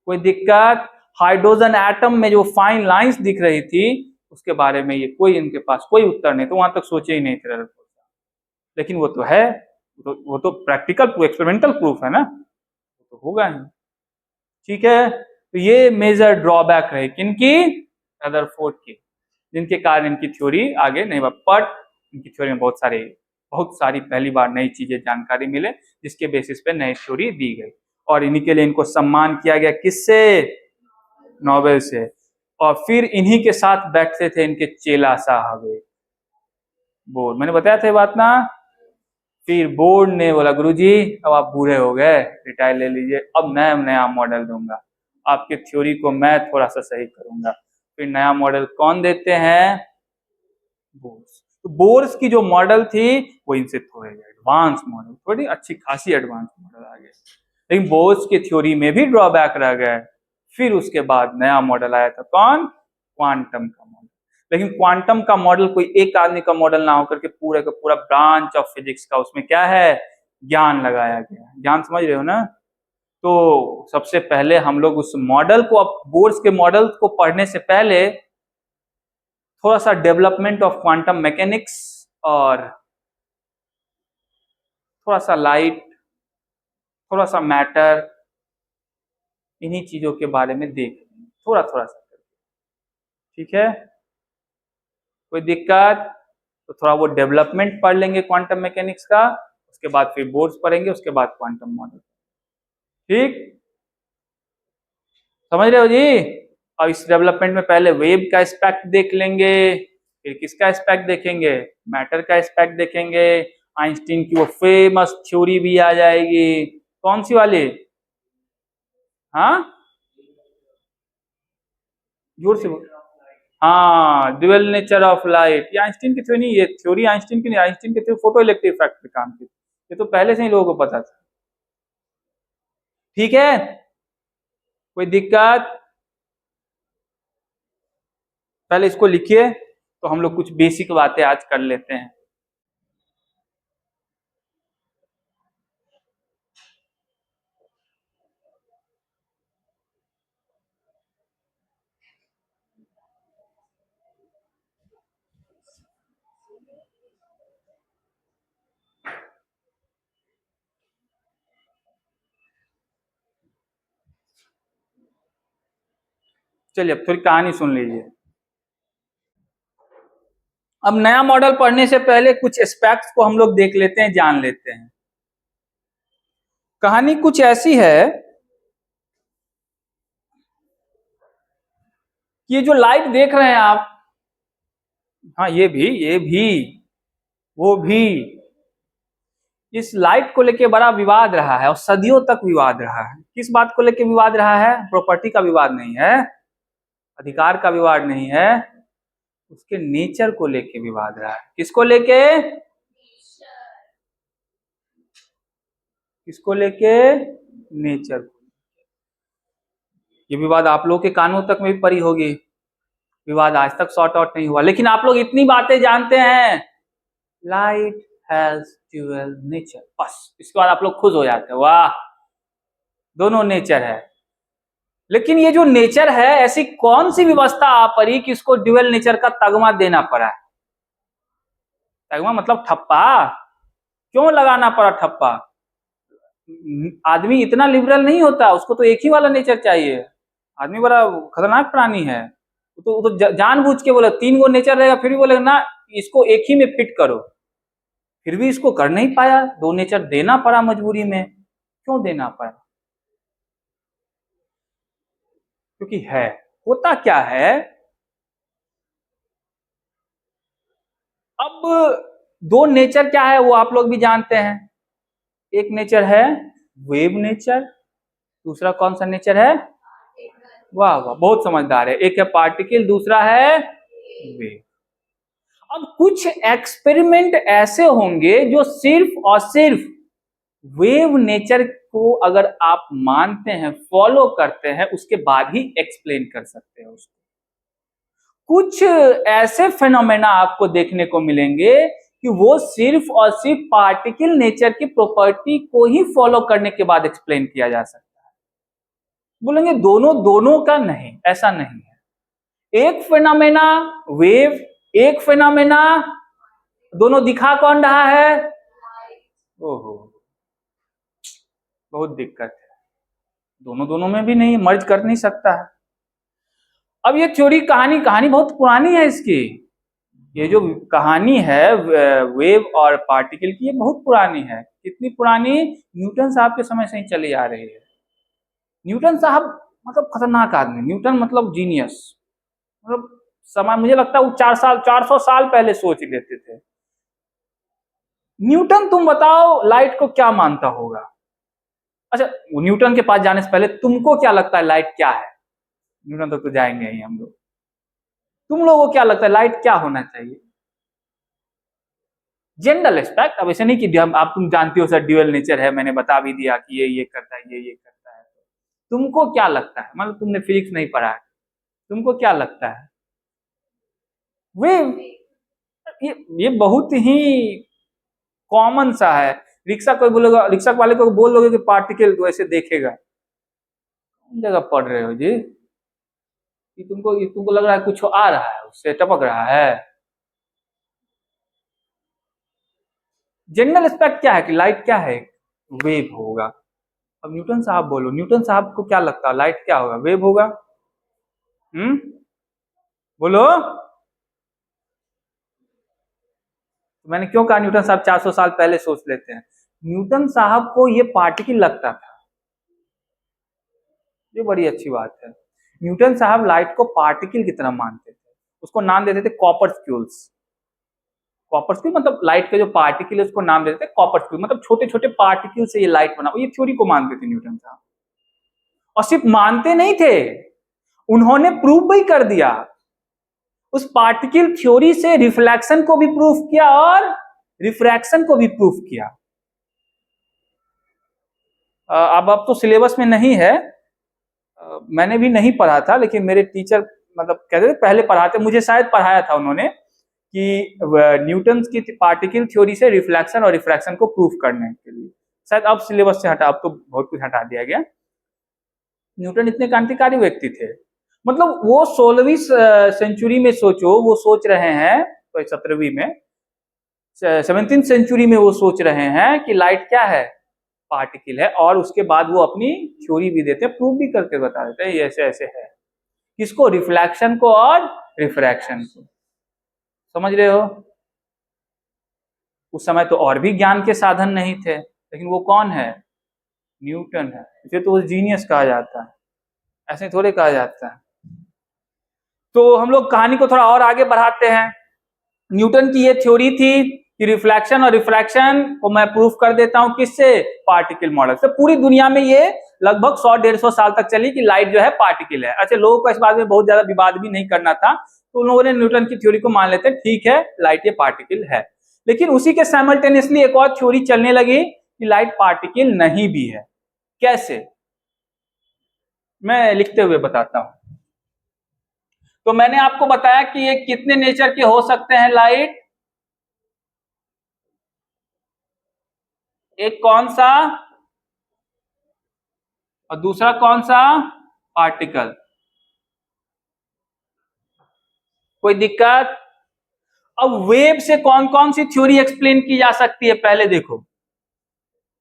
A: कोई दिक्कत? हाइड्रोजन एटम में जो फाइन लाइंस दिख रही थी उसके बारे में ये कोई इनके पास कोई उत्तर नहीं, तो वहां तक सोचे ही नहीं थे। लेकिन वो तो है, वो तो प्रैक्टिकल एक्सपेरिमेंटल प्रूफ है ना, तो होगा ही। ठीक है। तो ये मेजर ड्रॉबैक रहे किनकी? रदरफोर्ड की, जिनके कारण इनकी थ्योरी आगे नहीं बढ़। बट इनकी थ्योरी में बहुत सारी पहली बार नई चीजें जानकारी मिले, जिसके बेसिस पे नई थ्योरी दी गई, और इन्हीं के लिए इनको सम्मान किया गया। किससे? नोबेल से। और फिर इन्हीं के साथ बैठते थे इनके चेला साहब बोर्ड, मैंने बताया था ये बात ना। फिर बोर्ड ने बोला गुरुजी अब आप बूढ़े हो गए, रिटायर ले लीजिए, अब नया मॉडल दूंगा, आपकी थ्योरी को मैं थोड़ा सा सही करूंगा। फिर नया मॉडल कौन देते हैं? बोर्स। तो बोर्स की जो मॉडल थी वो इनसे थोड़े एडवांस मॉडल, थोड़ी अच्छी खासी एडवांस मॉडल आ गए, लेकिन बोर्स की थ्योरी में भी ड्रॉबैक रह गए। फिर उसके बाद नया मॉडल आया था, कौन? क्वांटम का मॉडल। लेकिन क्वांटम का मॉडल कोई एक आदमी का मॉडल ना होकर के पूरा का पूरा ब्रांच ऑफ फिजिक्स का उसमें क्या है? ज्ञान लगाया गया। ज्ञान समझ रहे हो ना? तो सबसे पहले हम लोग उस मॉडल को, अब बोर्स के मॉडल को पढ़ने से पहले थोड़ा सा डेवलपमेंट ऑफ क्वांटम मैकेनिक्स और थोड़ा सा लाइट, थोड़ा सा मैटर, इन्हीं चीजों के बारे में देख थोड़ा सा। ठीक है। कोई दिक्कत? तो थोड़ा वो डेवलपमेंट पढ़ लेंगे क्वांटम मैकेनिक्स का, उसके बाद फिर बोर्ड्स पढ़ेंगे, उसके बाद क्वांटम मॉडल। ठीक, समझ रहे हो जी? और इस डेवलपमेंट में पहले वेव का एस्पेक्ट देख लेंगे, फिर किसका एस्पेक्ट देखेंगे? मैटर का एस्पेक्ट देखेंगे। आइंस्टीन की वो फेमस थ्योरी भी आ जाएगी, कौन सी वाली? हाँ, जोर से बोल। हाँ, ड्यूअल नेचर ऑफ लाइट। ये आइंस्टीन की थ्योरी नहीं, ये थ्योरी आइंस्टीन की नहीं, आइंस्टीन की थ्योरी फोटो इलेक्ट्रिक इफेक्ट पे काम की, ये तो पहले से ही लोगों को पता था। ठीक है। कोई दिक्कत? पहले इसको लिखिए, तो हम लोग कुछ बेसिक बातें आज कर लेते हैं। चलिए अब थोड़ी कहानी सुन लीजिए। अब नया मॉडल पढ़ने से पहले कुछ एस्पेक्ट्स को हम लोग देख लेते हैं, जान लेते हैं। कहानी कुछ ऐसी है कि ये जो लाइट देख रहे हैं आप, हाँ ये भी, वो भी, इस लाइट को लेके बड़ा विवाद रहा है और सदियों तक विवाद रहा है। किस बात को लेके विवाद रहा है? प्रॉपर्टी का विवाद नहीं है, अधिकार का विवाद नहीं है, उसके नेचर को लेके विवाद रहा है। किसको लेके? किसको लेके? नेचर को। ये विवाद आप लोगों के कानों तक में भी पड़ी होगी, विवाद आज तक सॉर्ट आउट नहीं हुआ। लेकिन आप लोग इतनी बातें जानते हैं, लाइट हैज ड्यूअल नेचर, बस इसके बाद आप लोग खुश हो जाते हैं, वाह दोनों नेचर है। लेकिन ये जो नेचर है, ऐसी कौन सी व्यवस्था आ पड़ी कि इसको ड्यूअल नेचर का तगमा देना पड़ा? तगमा मतलब ठप्पा। क्यों लगाना पड़ा ठप्पा? आदमी इतना लिबरल नहीं होता, उसको तो एक ही वाला नेचर चाहिए। आदमी बड़ा खतरनाक प्राणी है, वो तो जानबूझ के बोले 3 गो नेचर रहेगा, फिर भी बोलेगा ना इसको एक ही में फिट करो। फिर भी इसको कर नहीं पाया, दो नेचर देना पड़ा मजबूरी में। क्यों देना पड़ा? क्योंकि है, होता क्या है, अब दो नेचर क्या है वो आप लोग भी जानते हैं। एक नेचर है वेव नेचर, दूसरा कौन सा नेचर है? वाह वाह, बहुत समझदार है। एक है पार्टिकल, दूसरा है वेव। अब कुछ एक्सपेरिमेंट ऐसे होंगे जो सिर्फ और सिर्फ वेव नेचर को अगर आप मानते हैं, फॉलो करते हैं, उसके बाद ही एक्सप्लेन कर सकते हैं उसको। कुछ ऐसे फेनोमेना आपको देखने को मिलेंगे कि वो सिर्फ और सिर्फ पार्टिकल नेचर की प्रॉपर्टी को ही फॉलो करने के बाद एक्सप्लेन किया जा सकता है। बोलेंगे दोनों दोनों का नहीं, ऐसा नहीं है। एक फेनोमेना वेव, एक फेनोमेना, दोनों दिखा कौन रहा है? ओहो, बहुत दिक्कत है, दोनों दोनों में भी नहीं, मर्ज कर नहीं सकता है। अब ये थ्योरी कहानी बहुत पुरानी है इसकी। ये जो कहानी है वेव और पार्टिकल की, ये बहुत पुरानी है। कितनी पुरानी? न्यूटन साहब के समय से ही चली आ रही है। न्यूटन साहब मतलब खतरनाक आदमी, न्यूटन मतलब जीनियस, मतलब समय, मुझे लगता है वो 400 साल पहले सोच लेते थे। न्यूटन, तुम बताओ लाइट को क्या मानता होगा? अच्छा, न्यूटन के पास जाने से पहले तुमको क्या लगता है लाइट क्या है? न्यूटन तक तो जाएंगे ही हम लोग। तुम लोगों को क्या लगता है लाइट क्या होना चाहिए? General aspect. अब ऐसे नहीं कि हम, आप तुम जानते हो सर ड्यूअल नेचर है, मैंने बता भी दिया कि ये करता है, ये करता है। तुमको क्या लगता है? मतलब तुमने फिजिक्स नहीं पढ़ा है, तुमको क्या लगता है? वेव। ये बहुत ही कॉमन सा है। रिक्शा कोई बोलेगा, रिक्शा वाले को बोल दोगे कि पार्टिकल, तो ऐसे देखेगा। कौन जगह पढ़ रहे हो जी कि तुमको लग रहा है कुछ आ रहा है, उससे टपक रहा है। जनरल एस्पेक्ट क्या है कि लाइट क्या है? वेव होगा। अब न्यूटन साहब बोलो, न्यूटन साहब को क्या लगता है लाइट क्या होगा? वेव होगा। बोलो। तो मैंने क्यों कहा न्यूटन साहब 400 साल पहले सोच लेते हैं? न्यूटन साहब को ये पार्टिकल लगता था, ये बड़ी अच्छी बात है। न्यूटन साहब लाइट को पार्टिकल की तरह मानते थे, उसको नाम देते थे कॉपरस्क्यूल्स। कॉपरस्क्यूल मतलब लाइट के जो पार्टिकल है उसको नाम देते थे कॉपरस्क्यूल, मतलब छोटे छोटे पार्टिकल से ये लाइट बना। ये थ्योरी को मानते थे न्यूटन साहब, और सिर्फ मानते नहीं थे, उन्होंने प्रूव भी कर दिया। उस पार्टिकल थ्योरी से रिफ्लेक्शन को भी प्रूफ किया और रिफ्रैक्शन को भी प्रूफ किया। अब तो सिलेबस में नहीं है, मैंने भी नहीं पढ़ा था, लेकिन मेरे टीचर मतलब कहते थे पहले पढ़ाते, मुझे शायद पढ़ाया था उन्होंने कि न्यूटन की पार्टिकल थ्योरी से रिफ्लेक्शन और रिफ्रैक्शन को प्रूफ करने के लिए। शायद अब सिलेबस से हटा, अब तो बहुत कुछ हटा दिया गया। न्यूटन इतने क्रांतिकारी व्यक्ति थे, मतलब वो 16वीं सेंचुरी में सोचो, वो सोच रहे हैं, तो 17वीं में, 17th सेंचुरी में वो सोच रहे हैं कि लाइट क्या है? पार्टिकल है। और उसके बाद वो अपनी थ्योरी भी देते हैं, प्रूव भी करके बता देते हैं ये ऐसे ऐसे है। किसको? रिफ्लेक्शन को और रिफ्रैक्शन को। समझ रहे हो? उस समय तो और भी ज्ञान के साधन नहीं थे, लेकिन वो कौन है? न्यूटन है। इसे तो जीनियस कहा जाता है, ऐसे थोड़े कहा जाता है। तो हम लोग कहानी को थोड़ा और आगे बढ़ाते हैं। न्यूटन की ये थ्योरी थी कि रिफ्लेक्शन और रिफ्रैक्शन को मैं प्रूफ कर देता हूं, किससे? पार्टिकल मॉडल से। पूरी दुनिया में ये लगभग 100-150 साल तक चली कि लाइट जो है पार्टिकल है। अच्छा, लोगों को इस बात में बहुत ज्यादा विवाद भी नहीं करना था, तो उन लोगों ने न्यूटन की थ्योरी को मान लेते, ठीक है लाइट ये पार्टिकल है। लेकिन उसी के साइमल्टेनियसली एक और थ्योरी चलने लगी कि लाइट पार्टिकल नहीं भी है। कैसे? मैं लिखते हुए बताता हूं। तो मैंने आपको बताया कि ये कितने नेचर के हो सकते हैं लाइट? एक कौन सा और दूसरा कौन सा? पार्टिकल। कोई दिक्कत? अब वेव से कौन कौन सी थ्योरी एक्सप्लेन की जा सकती है? पहले देखो,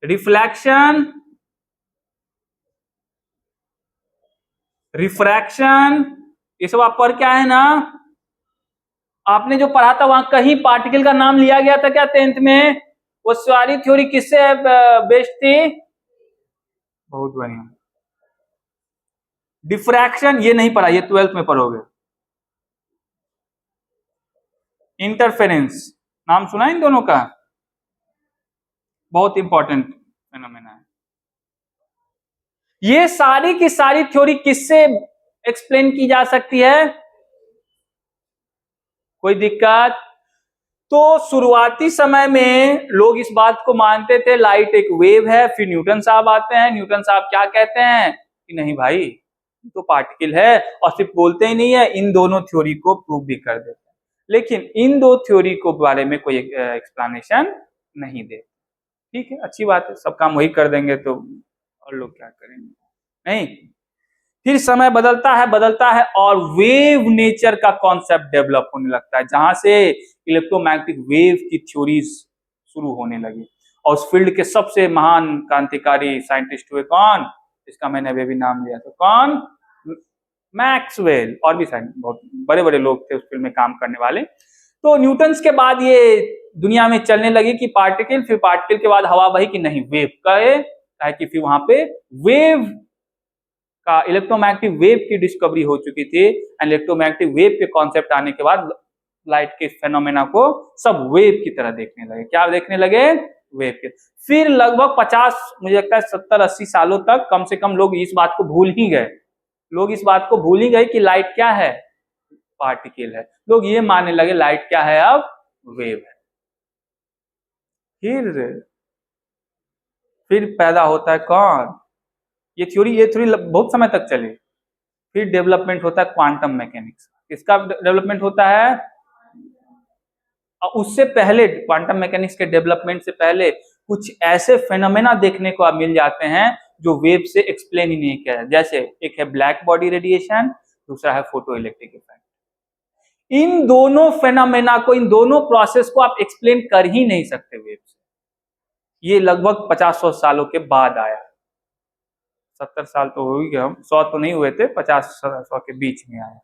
A: रिफ्लेक्शन, रिफ्रैक्शन, ये सब आप पढ़ के आए ना? आपने जो पढ़ा था वहां कहीं पार्टिकल का नाम लिया गया था क्या 10th में? वो सारी थ्योरी किससे बेस्ड थी? बहुत बढ़िया। डिफ्रैक्शन ये नहीं पढ़ा, ये 12th में पढ़ोगे। इंटरफेरेंस नाम सुना इन दोनों का? बहुत इंपॉर्टेंट फेनोमेना है। ये सारी की सारी थ्योरी किससे एक्सप्लेन की जा सकती है? कोई दिक्कत? तो शुरुआती समय में लोग इस बात को मानते थे लाइट एक वेव है, फिर न्यूटन साहब आते हैं, न्यूटन साहब क्या कहते हैं कि नहीं भाई तो पार्टिकल है, और सिर्फ बोलते ही नहीं है, इन दोनों थ्योरी को प्रूव भी कर देते हैं। लेकिन इन दो थ्योरी को बारे में कोई एक्सप्लेनेशन नहीं दे। ठीक है, अच्छी बात है, सब काम वही कर देंगे तो और लोग क्या करेंगे? नहीं। फिर समय बदलता है और वेव नेचर का कॉन्सेप्ट डेवलप होने लगता है, जहां से इलेक्ट्रोमैग्नेटिक वेव की थ्योरीज शुरू होने लगी। और उस फील्ड के सबसे महान क्रांतिकारी साइंटिस्ट हुए कौन? इसका मैंने अभी भी नाम लिया था, कौन? मैक्सवेल। और भी बहुत बड़े बड़े लोग थे उस फील्ड में काम करने वाले। तो न्यूटन्स के बाद ये दुनिया में चलने लगी कि पार्टिकल, फिर पार्टिकल के बाद हवा बही कि नहीं वेव का है, कि फिर वहां पे वेव का इलेक्ट्रोमैग्नेटिक वेव की डिस्कवरी हो चुकी थी। इलेक्ट्रोमैग्नेटिक वेव के कॉन्सेप्ट आने के बाद लाइट के फेनोमेना को सब वेव की तरह देखने लगे। क्या देखने लगे? वेव के। फिर लगभग 50, मुझे लगता है 70-80 सालों तक कम से कम लोग इस बात को भूल ही गए। लोग इस बात को भूल ही गए कि लाइट क्या है? पार्टिकल है। लोग ये मानने लगे लाइट क्या है? अब वेव है। फिर पैदा होता है कौन? ये थ्योरी बहुत समय तक चली। फिर डेवलपमेंट होता है क्वांटम मैकेनिक्स। किसका डेवलपमेंट होता है? और उससे पहले, क्वांटम मैकेनिक्स के डेवलपमेंट से पहले कुछ ऐसे फेनोमेना देखने को मिल जाते हैं जो वेव से एक्सप्लेन ही नहीं किया जाता। जैसे एक है ब्लैक बॉडी रेडिएशन, दूसरा है फोटो इलेक्ट्रिक इफेक्ट। इन दोनों फेनोमेना को, इन दोनों प्रोसेस को आप एक्सप्लेन कर ही नहीं सकते वेव से। ये लगभग 50-100 सालों के बाद आया। 70 साल तो हो ही गया, 100 तो नहीं हुए थे, 50-100 के बीच में आया।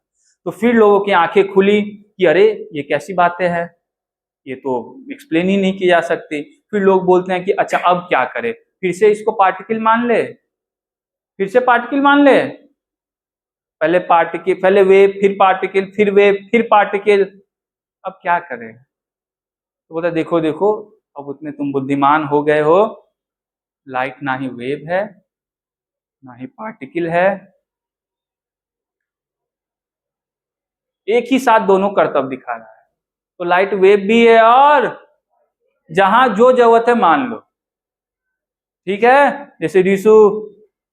A: तो फिर लोगों की आंखें खुली कि अरे ये कैसी बातें हैं, ये तो एक्सप्लेन ही नहीं की जा सकती। फिर लोग बोलते हैं कि अच्छा अब क्या करें, फिर से इसको पार्टिकल मान ले, फिर से पार्टिकल मान ले। पहले पार्टिकल, पहले वेव, फिर पार्टिकल, फिर वेव, फिर पार्टिकल। अब क्या करें? तो बोलता देखो देखो, अब उतने तुम बुद्धिमान हो गए हो, लाइट ना ही वेव है ना ही पार्टिकल है, एक ही साथ दोनों कर्तव्य दिखा रहा है। तो लाइट वेव भी है और जहां जो जरूरत है मान लो। ठीक है, जैसे रीशु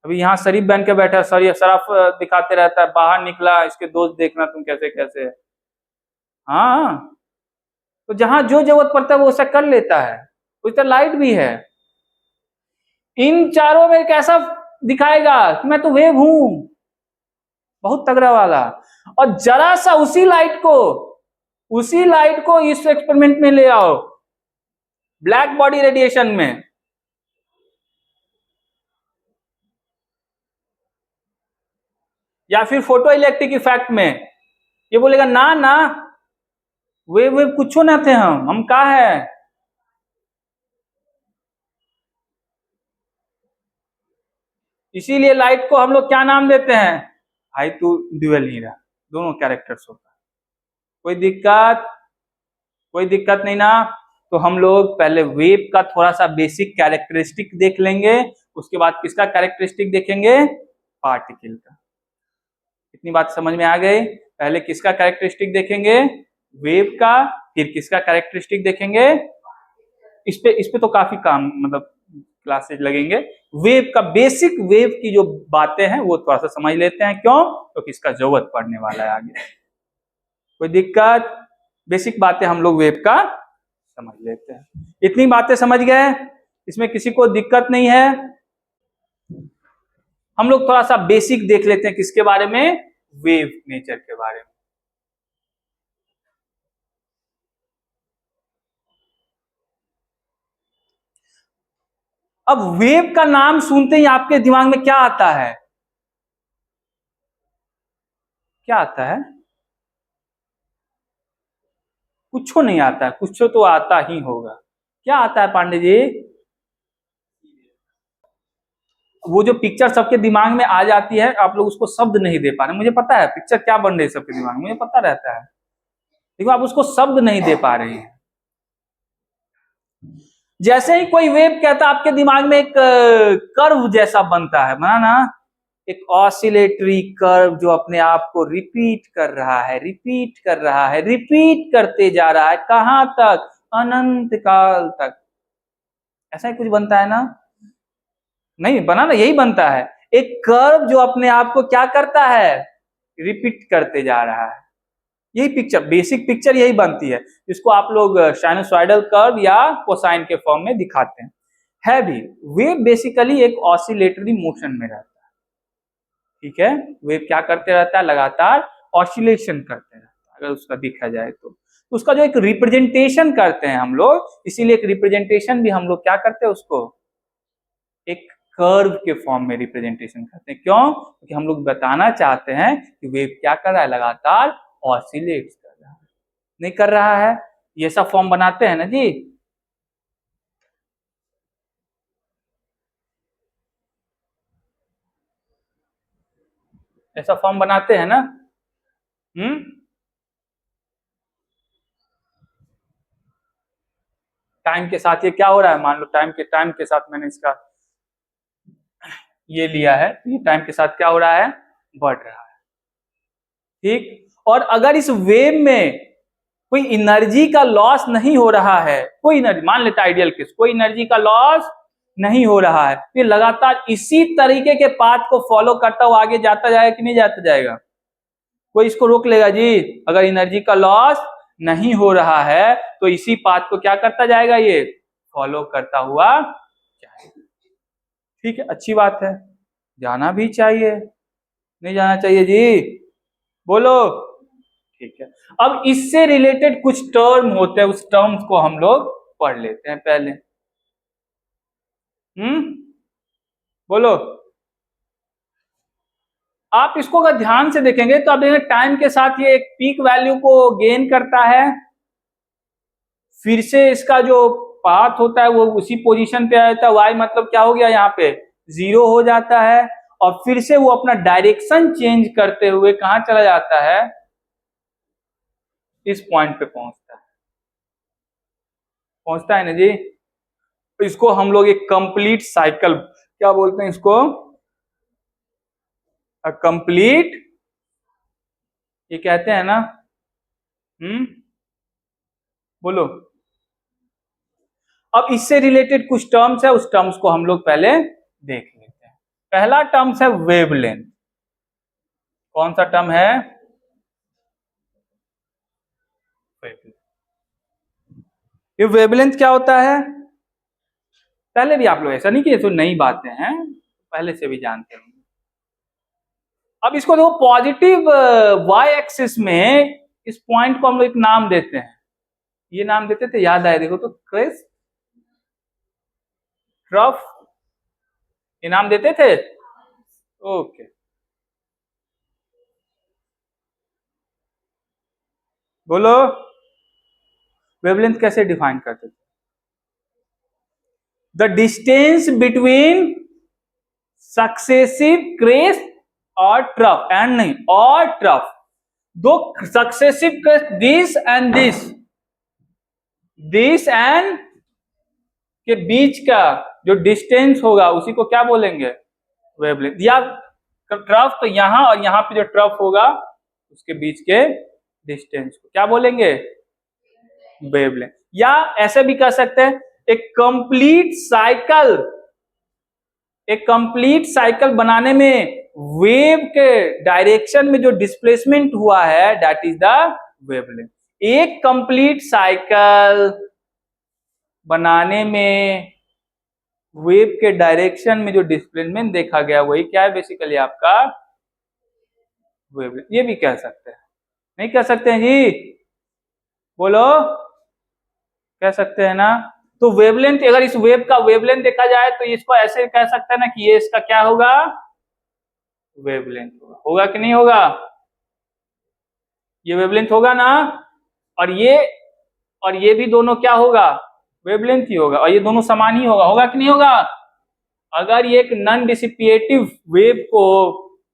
A: अभी यहाँ शरीफ बन के बैठा, शराफ दिखाते रहता है, बाहर निकला इसके दोस्त देखना तुम कैसे कैसे। हाँ, तो जहां जो जरूरत पड़ता है वो ऐसा कर लेता है। उस तरह लाइट भी है। इन चारों में कैसा दिखाएगा कि मैं तो वेव हूं, बहुत तगड़ा वाला। और जरा सा उसी लाइट को इस एक्सपेरिमेंट में ले आओ, ब्लैक बॉडी रेडिएशन में, या फिर फोटो इलेक्ट्रिक इफेक्ट में, ये बोलेगा ना ना वेव वेव कुछ ना थे, हम का है। इसीलिए लाइट को हम लोग क्या नाम देते हैं? भाई तू ड्यूअल नहीं रहा, दोनों कैरेक्टर्स होता है। कोई दिक्कत? कोई दिक्कत नहीं ना? तो हम लोग पहले वेव का थोड़ा सा बेसिक कैरेक्टरिस्टिक देख लेंगे, उसके बाद किसका कैरेक्टरिस्टिक देखेंगे? पार्टिकल का। इतनी बात समझ में आ गई? पहले किसका कैरेक्टरिस्टिक देखेंगे? वेव का। फिर किसका कैरेक्टरिस्टिक देखेंगे? इस पे तो काफी काम, मतलब क्लासेज लगेंगे। वेव का, बेसिक वेव की जो बातें हैं वो थोड़ा सा समझ लेते हैं। क्यों? तो किसका जरूरत पड़ने वाला है आगे। कोई दिक्कत? बेसिक बातें हम लोग वेव का समझ लेते हैं। इतनी बातें समझ गए, इसमें किसी को दिक्कत नहीं है। हम लोग थोड़ा सा बेसिक देख लेते हैं किसके बारे में? वेव नेचर के बारे में। अब वेव का नाम सुनते ही आपके दिमाग में क्या आता है? क्या आता है? कुछ नहीं आता है, कुछ तो आता ही होगा। क्या आता है पांडे जी? वो जो पिक्चर सबके दिमाग में आ जाती है, आप लोग उसको शब्द नहीं दे पा रहे। मुझे पता है पिक्चर क्या बन रही है सबके दिमाग में, मुझे पता रहता है, लेकिन आप उसको शब्द नहीं दे पा रहे हैं। जैसे ही कोई वेव कहता है आपके दिमाग में एक कर्व जैसा बनता है, बना ना, एक ऑसिलेटरी कर्व जो अपने आप को रिपीट कर रहा है, रिपीट कर रहा है, रिपीट करते जा रहा है, कहां तक? अनंत काल तक। ऐसा ही कुछ बनता है ना? नहीं बना ना, यही बनता है, एक कर्व जो अपने आप को क्या करता है? रिपीट करते जा रहा है। यही पिक्चर, बेसिक पिक्चर यही बनती है, जिसको आप लोग साइनसॉइडल कर्व या कोसाइन के फॉर्म में दिखाते हैं। है भी, वेव बेसिकली एक ऑसिलेटरी मोशन में रहता है। ठीक है, वेव क्या करते रहता है? लगातार ऑसिलेशन करते रहता है, अगर उसका देखा जाए तो उसका जो एक रिप्रेजेंटेशन करते हैं हम लोग, इसीलिए एक रिप्रेजेंटेशन भी हम लोग क्या करते हैं, उसको एक कर्व के फॉर्म में रिप्रेजेंटेशन करते हैं। क्यों? क्योंकि हम लोग बताना चाहते हैं कि वेव क्या कर रहा है? लगातार ऑसिलेट कर रहा है, नहीं कर रहा है? ये सब फॉर्म बनाते हैं ना जी। ऐसा फॉर्म बनाते हैं ना। टाइम के साथ ये क्या हो रहा है? मान लो टाइम के साथ मैंने इसका ये लिया है, ये टाइम के साथ क्या हो रहा है? बढ़ रहा है। ठीक, और अगर इस वेव में कोई एनर्जी का लॉस नहीं हो रहा है, कोई एनर्जी, मान लेते आइडियल केस, कोई एनर्जी का लॉस नहीं हो रहा है, ये लगातार इसी तरीके के पाथ को फॉलो करता हुआ आगे जाता जाएगा कि नहीं जाता जाएगा? कोई इसको रोक लेगा जी? अगर एनर्जी का लॉस नहीं हो रहा है तो इसी पाथ को क्या करता जाएगा? ये फॉलो करता हुआ जाएगा। ठीक है, अच्छी बात है, जाना भी चाहिए, नहीं जाना चाहिए जी? बोलो। ठीक है, अब इससे रिलेटेड कुछ टर्म होते हैं, उस टर्म्स को हम लोग पढ़ लेते हैं पहले। बोलो। आप इसको अगर ध्यान से देखेंगे तो आप देखेंगे टाइम के साथ ये एक पीक वैल्यू को गेन करता है, फिर से इसका जो पाथ होता है वो उसी पोजीशन पे आ जाता है, वाई मतलब क्या हो गया यहाँ पे? जीरो हो जाता है, और फिर से वो अपना डायरेक्शन चेंज करते हुए कहां चला जाता है? इस पॉइंट पे पहुंचता है, पहुंचता है ना जी? तो इसको हम लोग एक कंप्लीट साइकिल क्या बोलते हैं? इसको कंप्लीट, ये कहते हैं ना। बोलो। अब इससे रिलेटेड कुछ टर्म्स है, उस टर्म्स को हम लोग पहले देख लेते हैं। पहला टर्म्स है वेवलेंथ। कौन सा टर्म है? ये वेवलेंथ क्या होता है? पहले भी आप लोग, ऐसा नहीं कि ये तो नई बातें हैं, पहले से भी जानते हैं। अब इसको देखो, पॉजिटिव वाई एक्सिस में इस पॉइंट को हम लोग एक नाम देते हैं, ये नाम देते थे, याद आए देखो तो, क्रेस्ट, ट्रफ, ये नाम देते थे। ओके, बोलो। वेवलेंथ कैसे डिफाइन करते थे? The distance between successive crest और ट्रफ, एंड नहीं, और ट्रफ, दो successive crest, this and this and के बीच का जो डिस्टेंस होगा उसी को क्या बोलेंगे? वेवलेंथ। या ट्रफ तो यहां और यहां पे जो ट्रफ होगा उसके बीच के डिस्टेंस को क्या बोलेंगे? वेवलेंथ। या ऐसे भी कह सकते हैं, एक कंप्लीट साइकिल, एक कंप्लीट साइकिल बनाने में वेव के डायरेक्शन में जो डिस्प्लेसमेंट हुआ है, दैट इज द वेवलेंथ। एक कंप्लीट साइकिल बनाने में वेव के डायरेक्शन में जो डिस्प्लेसमेंट देखा गया वही क्या है? बेसिकली आपका वेवलेंथ। ये भी कह सकते हैं, नहीं कह सकते हैं जी? बोलो। कह सकते हैं ना? तो वेवलेंथ, अगर इस वेव का वेवलेंथ देखा जाए तो इसको ऐसे कह सकते हैं ना कि ये इसका क्या होगा? वेवलेंथ होगा। होगा कि नहीं होगा? ये वेवलेंथ होगा ना? और ये भी दोनों क्या होगा? वेवलेंथ ही होगा, और ये दोनों समान ही होगा कि नहीं होगा? अगर ये एक नॉन डिसिपिएटिव वेव को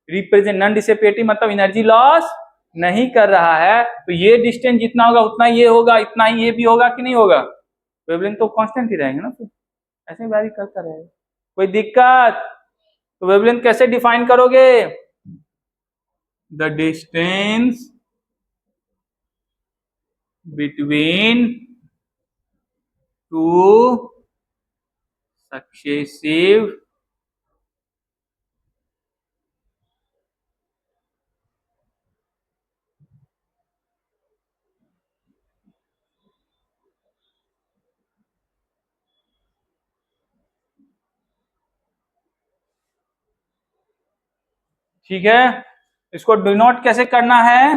A: रिप्रेजेंट, नॉन डिसिपिएटिव मतलब एनर्जी लॉस नहीं कर रहा है, तो ये डिस्टेंस जितना होगा उतना ये होगा, इतना ही ये भी होगा कि नहीं होगा? वेवलेंथ तो कांस्टेंट ही रहेंगे ना, फिर ऐसे वैरी करता रहेगा। कोई दिक्कत? तो वेवलेंथ कैसे डिफाइन करोगे? The distance between two successive ठीक है, इसको डिनोट कैसे करना है?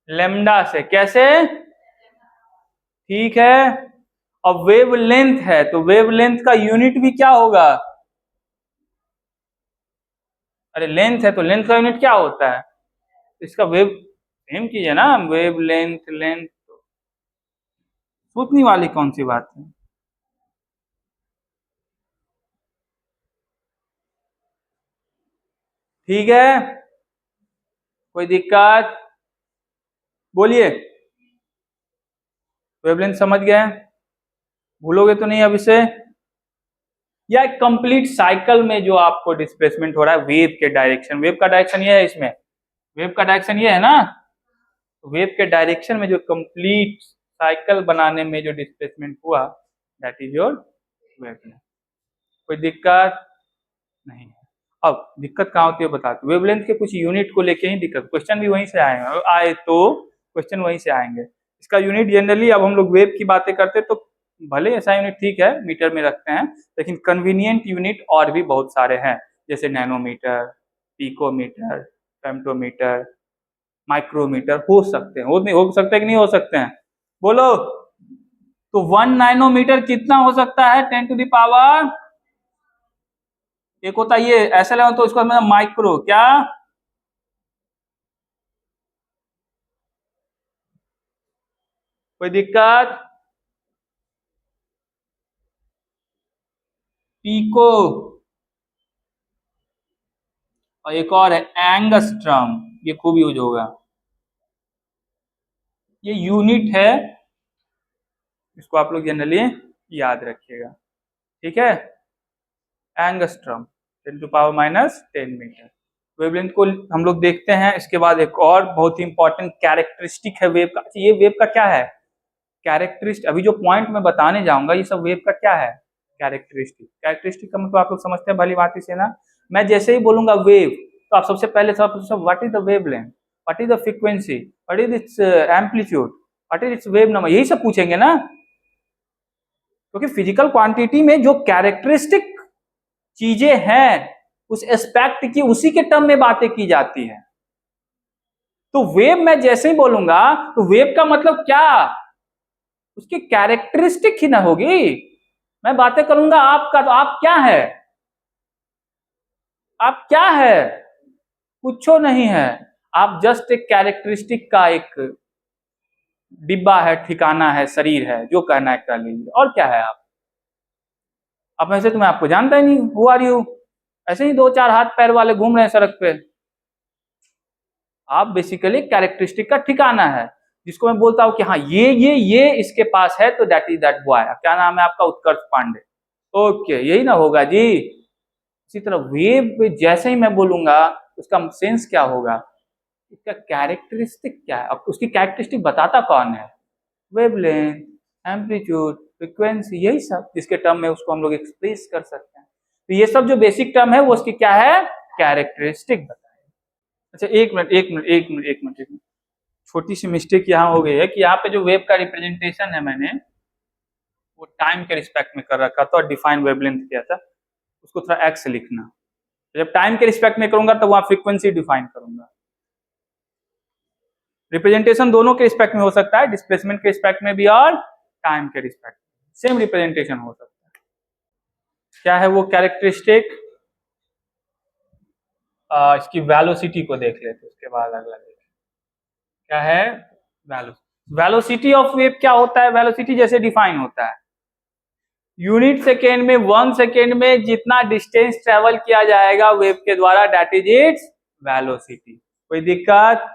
A: लेमडा से। कैसे? ठीक है, अब वेव लेंथ है तो वेव लेंथ का यूनिट भी क्या होगा? अरे लेंथ है तो लेंथ का यूनिट क्या होता है? इसका वेव सेम चीज है ना, वेव लेंथ, लेंथ सोचने वाली कौन सी बात है? ठीक है, कोई दिक्कत? बोलिए। वेवलेंथ समझ गए? भूलोगे तो नहीं अब इसे? या एक कंप्लीट साइकिल में जो आपको डिस्प्लेसमेंट हो रहा है वेव के डायरेक्शन, वेव का डायरेक्शन ये है, इसमें वेव का डायरेक्शन ये है ना, वेव के डायरेक्शन में जो कंप्लीट साइकिल बनाने में जो डिस्प्लेसमेंट हुआ, दैट इज योर वेवलेंथ। कोई दिक्कत नहीं है। अब दिक्कत कहाँ होती है बताते, वेवलेंथ के कुछ यूनिट को लेके ही दिक्कत, क्वेश्चन भी वहीं से आए तो क्वेश्चन वहीं से आएंगे। इसका यूनिट जनरली, अब हम लोग वेव की बातें करते तो भले ऐसा यूनिट ठीक है मीटर में रखते हैं, लेकिन कन्वीनियंट यूनिट और भी बहुत सारे हैं, जैसे नैनोमीटर, पिकोमीटर, फेम्टोमीटर, माइक्रोमीटर हो सकते हैं, हो सकते हैं कि नहीं हो सकते हैं? बोलो। तो 1 नैनोमीटर कितना हो सकता है? 10⁻⁻। एक होता है ये ऐसा लेवल, तो इसको मतलब माइक्रो, क्या? कोई दिक्कत? पीको, और एक और है एंगस्ट्रम, ये खूब यूज होगा, ये यूनिट है, इसको आप लोग जनरली याद रखिएगा। ठीक है, एंगस्ट्रम 10⁻⁻10 मीटर। वेवलेंथ को हम लोग देखते हैं, इसके बाद एक और बहुत ही इंपॉर्टेंट कैरेक्टरिस्टिक है वेव का। ये वेव का क्या है? कैरेक्टरिस्टिक, अभी जो पॉइंट मैं बताने जाऊंगा ये सब वेव का क्या है? कैरेक्टरिस्टिक। कैरेक्टरिस्टिक का मतलब आप लोग समझते हैं भली भांति से ना। मैं जैसे ही बोलूंगा वेव, तो आप सबसे पहले सब what is the wave length, what is the frequency, what is it's amplitude, what is it's wave number, यही सब पूछेंगे ना, क्योंकि फिजिकल क्वांटिटी में जो कैरेक्टरिस्टिक चीजें हैं उस एस्पेक्ट की, उसी के टर्म में बातें की जाती है। तो वेव मैं जैसे ही बोलूंगा तो वेव का मतलब क्या? उसकी कैरेक्टरिस्टिक ही ना होगी। मैं बातें करूंगा आपका, तो आप क्या है? आप क्या है? कुछ नहीं है, आप जस्ट एक कैरेक्टरिस्टिक का एक डिब्बा है, ठिकाना है, शरीर है, जो कहना है कर लीजिए, और क्या है आप? अब वैसे तो मैं आपको जानता ही नहीं, हु आर यू? ऐसे ही दो चार हाथ पैर वाले घूम रहे हैं सड़क पे। आप बेसिकली कैरेक्टरिस्टिक का ठिकाना है, जिसको मैं बोलता हूं कि हाँ ये इसके पास है, तो दैट इज दैट बॉय। क्या नाम है आपका? उत्कर्ष पांडे। ओके, यही ना होगा जी। इसी तरह वेव पे जैसे ही मैं बोलूंगा उसका सेंस क्या होगा, इसका कैरेक्टरिस्टिक क्या है। अब उसकी कैरेक्टरिस्टिक बताता कौन है? वेवलेंथ, एम्पलीट्यूड, फ्रीक्वेंसी, यही सब जिसके टर्म में उसको हम लोग एक्सप्रेस कर सकते हैं। तो ये सब जो बेसिक टर्म है वो उसकी क्या है? कैरेक्टरिस्टिक बताए। अच्छा एक मिनट, छोटी सी मिस्टेक यहाँ हो गई है कि यहाँ पे जो वेव का रिप्रेजेंटेशन है मैंने वो टाइम के रिस्पेक्ट में कर रखा था और डिफाइन वेवलेंथ किया था, उसको थोड़ा एक्स लिखना। जब टाइम के रिस्पेक्ट में करूंगा तो वहां फ्रीक्वेंसी डिफाइन करूंगा। रिप्रेजेंटेशन दोनों के रिस्पेक्ट में हो सकता है, डिस्प्लेसमेंट के रिस्पेक्ट में भी और टाइम के रिस्पेक्ट में सेम रिप्रेजेंटेशन हो सकता है। क्या है वो कैरेक्टरिस्टिक? इसकी वेलोसिटी को देख लेते, उसके बाद अगला देख क्या है? वेलोसिटी। वेलोसिटी ऑफ वेव क्या होता है? वेलोसिटी जैसे डिफाइन होता है, यूनिट सेकेंड में, 1 सेकेंड में जितना डिस्टेंस ट्रेवल किया जाएगा वेव के द्वारा, दैट इज इट्स वेलोसिटी। कोई दिक्कत?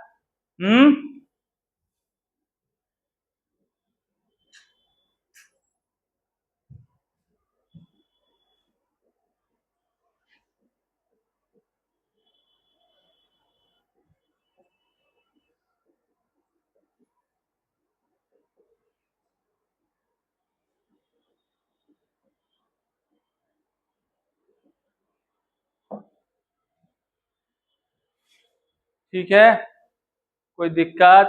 A: ठीक है, कोई दिक्कत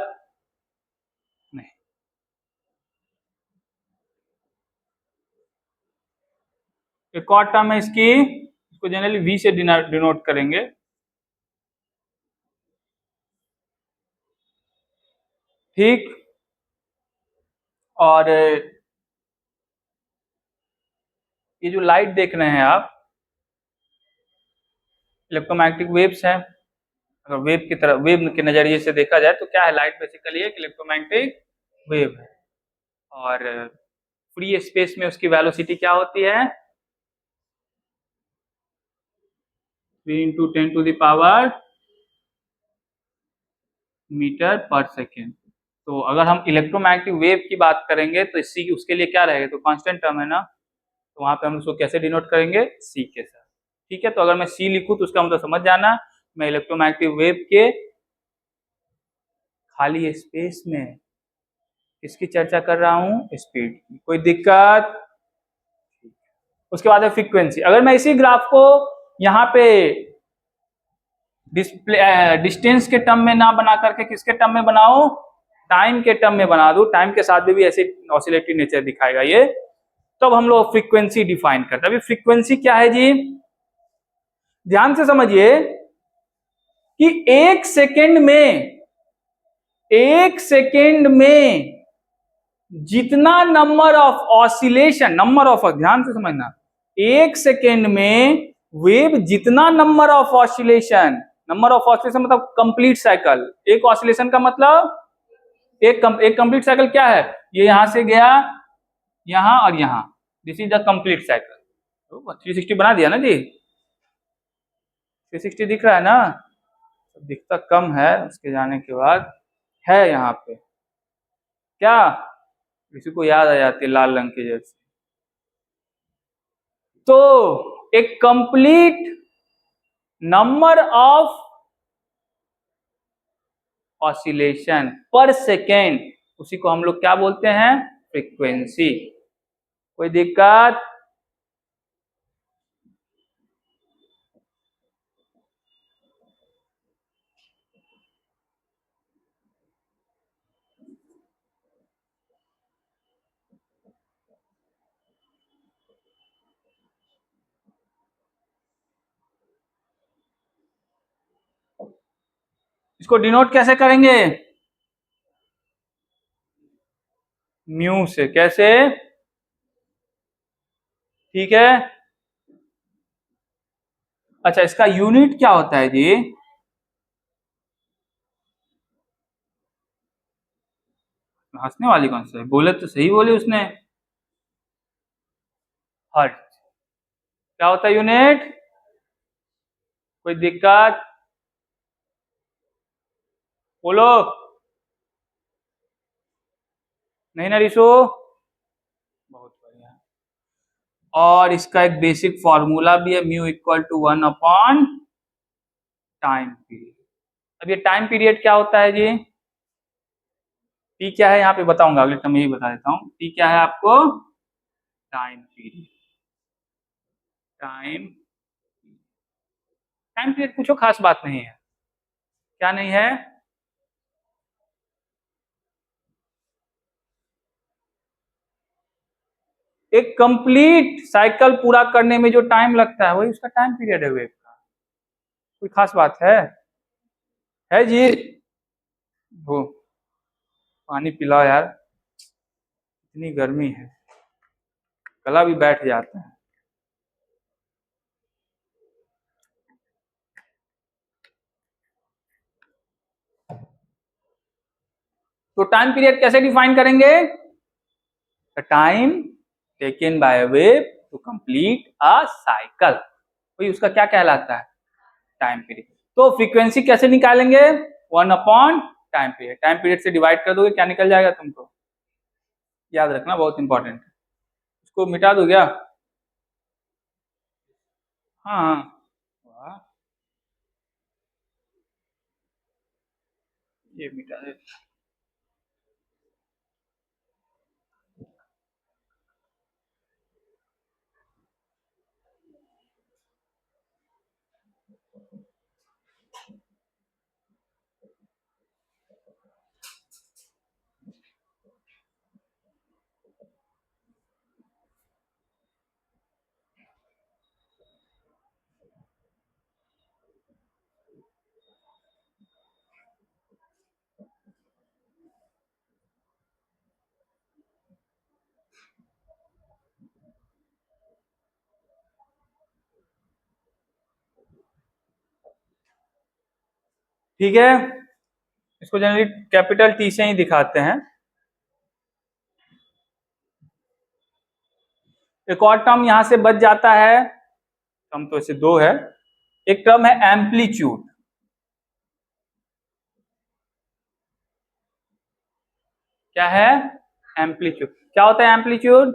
A: नहीं। एक और टर्म है इसकी, इसको जनरली वी से डिनोट करेंगे। ठीक, और ये जो लाइट देख रहे हैं आप, इलेक्ट्रोमैग्नेटिक वेव्स हैं। अगर वेव की तरह, वेव के नजरिए से देखा जाए तो क्या है, लाइट बेसिकली एक इलेक्ट्रोमैग्नेटिक वेव है। और फ्री स्पेस में उसकी वेलोसिटी क्या होती है? 3 × 10⁻⁻⁷ मीटर पर सेकेंड। तो अगर हम इलेक्ट्रोमैग्नेटिक वेव की बात करेंगे तो इसी उसके लिए क्या रहेगा, तो कांस्टेंट टर्म है ना, तो वहां पे हम उसको कैसे डिनोट करेंगे? सी के साथ। ठीक है, तो अगर मैं सी लिखूं तो उसका मतलब समझ जाना, मैं इलेक्ट्रोमैग्नेटिक वेव के खाली स्पेस में किसकी चर्चा कर रहा हूं? स्पीड की। कोई दिक्कत? उसके बाद है फ्रीक्वेंसी। अगर मैं इसी ग्राफ को यहाँ पे डिस्प्ले डिस्टेंस के टर्म में ना बना करके किसके टर्म में बनाओ? टाइम के टर्म में बना दो, टाइम के साथ भी ऐसे ऑसिलेटरी नेचर दिखाएगा ये, तब हम लोग फ्रीक्वेंसी डिफाइन करते हैं। अभी फ्रीक्वेंसी क्या है जी? ध्यान से समझिए कि 1 सेकेंड में जितना number of oscillation, number of, ध्यान से समझना, 1 सेकेंड में वेव जितना number of oscillation, number of oscillation मतलब कंप्लीट साइकिल। एक ऑसिलेशन का मतलब एक कंप्लीट साइकिल क्या है? ये यहां से गया यहां और यहां, this is the complete cycle. 360 बना दिया ना जी, 360 दिख रहा है ना? दिखता कम है उसके जाने के बाद, है यहाँ पे क्या, किसी को याद आ जाती है लाल रंग की जैसे। तो एक कंप्लीट नंबर ऑफ ऑसिलेशन पर सेकेंड, उसी को हम लोग क्या बोलते हैं? फ्रीक्वेंसी। कोई दिक्कत? इसको डिनोट कैसे करेंगे? म्यू से। कैसे? ठीक है, अच्छा इसका यूनिट क्या होता है जी? हंसने वाली कौन सा है, बोले तो सही बोले उसने। हर्ट। क्या होता है यूनिट? कोई दिक्कत? बोलो। नहीं ना रिशु? बहुत बढ़िया। और इसका एक बेसिक फॉर्मूला भी है, म्यू इक्वल टू 1/टाइम पीरियड। अब ये टाइम पीरियड क्या होता है जी? टी क्या है यहाँ पे बताऊंगा, अगले टर्म यही बता देता हूँ। टी क्या है आपको? Time period. Time time period कुछ खास बात नहीं है। क्या नहीं है? एक कंप्लीट साइकिल पूरा करने में जो टाइम लगता है वही उसका टाइम पीरियड है वेव का। कोई खास बात है जी? वो पानी पिलाओ यार, इतनी गर्मी है, गला भी बैठ जाता है। तो टाइम पीरियड कैसे डिफाइन करेंगे? The time taken by a wave to complete a cycle, भाई उसका क्या कहलाता है? Time period. तो फ्रीक्वेंसी कैसे निकालेंगे? 1 upon time period. Time period से डिवाइड कर दोगे, क्या निकल जाएगा तुमको? याद रखना, बहुत इंपॉर्टेंट है। इसको मिटा दो क्या? हाँ वाह, ये मिटा दे। ठीक है, इसको जनरली कैपिटल टी से ही दिखाते हैं। एक और टर्म यहां से बच जाता है, टर्म तो ऐसे दो है। एक टर्म है एम्पलीट्यूड। क्या है? एम्पलीट्यूड। क्या होता है एम्पलीट्यूड?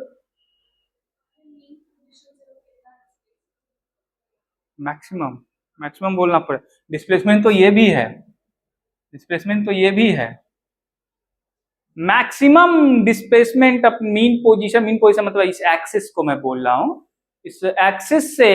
A: मैक्सिमम, मैक्सिमम बोलना पड़े। डिस्प्लेसमेंट तो ये भी है, डिस्प्लेसमेंट तो ये भी है। Maximum displacement of mean position मतलब इस एक्सिस को मैं बोल रहा हूं, इस एक्सिस से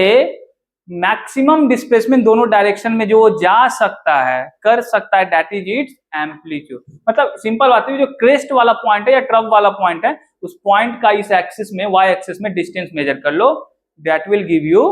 A: मैक्सिमम डिस्प्लेसमेंट दोनों डायरेक्शन में जो जा सकता है, कर सकता है, दैट इज इट्स एम्पलीट्यूड। मतलब सिंपल बात है, जो क्रेस्ट वाला पॉइंट है या ट्रफ वाला पॉइंट है, उस पॉइंट का इस एक्सिस में, वाई एक्सिस में डिस्टेंस मेजर कर लो, दैट विल गिव यू।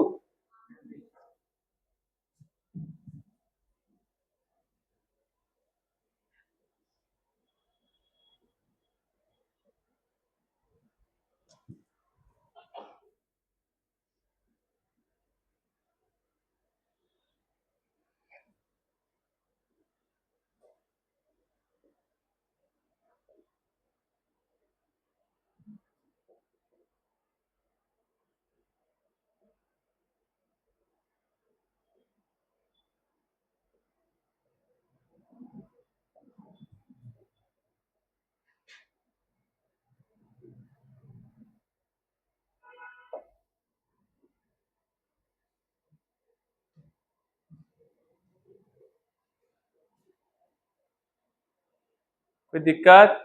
A: कोई दिक्कत?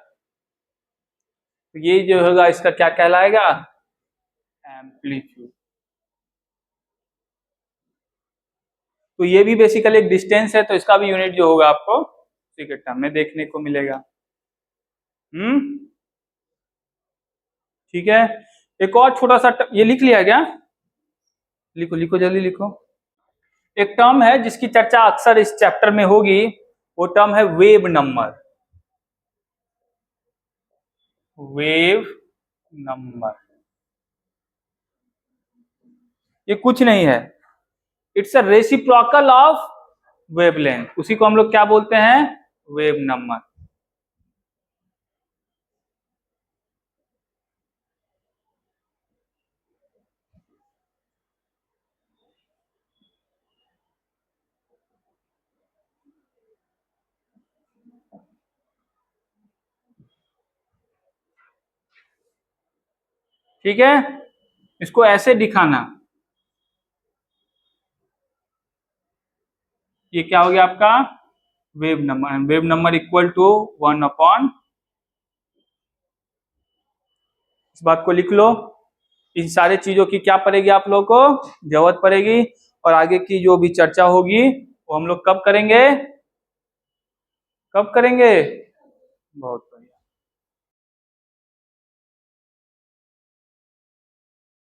A: ये जो होगा इसका क्या कहलाएगा? एम्पलीट्यूड। तो ये भी बेसिकली एक डिस्टेंस है, तो इसका भी यूनिट जो होगा आपको उसी के टर्म में देखने को मिलेगा। ठीक है, एक और छोटा सा ये लिख लिया क्या? लिखो लिखो जल्दी लिखो। एक टर्म है जिसकी चर्चा अक्सर इस चैप्टर में होगी, वो टर्म है वेव नंबर। वेव नंबर ये कुछ नहीं है, it's a reciprocal of wavelength, उसी को हम लोग क्या बोलते हैं? Wave number. ठीक है, इसको ऐसे दिखाना, ये क्या हो गया आपका? Wave number. Wave number equal to 1 upon, इस बात को लिख लो। इन सारे चीजों की क्या पड़ेगी आप लोगों को? जरूरत पड़ेगी। और आगे की जो भी चर्चा होगी वो हम लोग कब करेंगे? कब करेंगे? बहुत बढ़िया।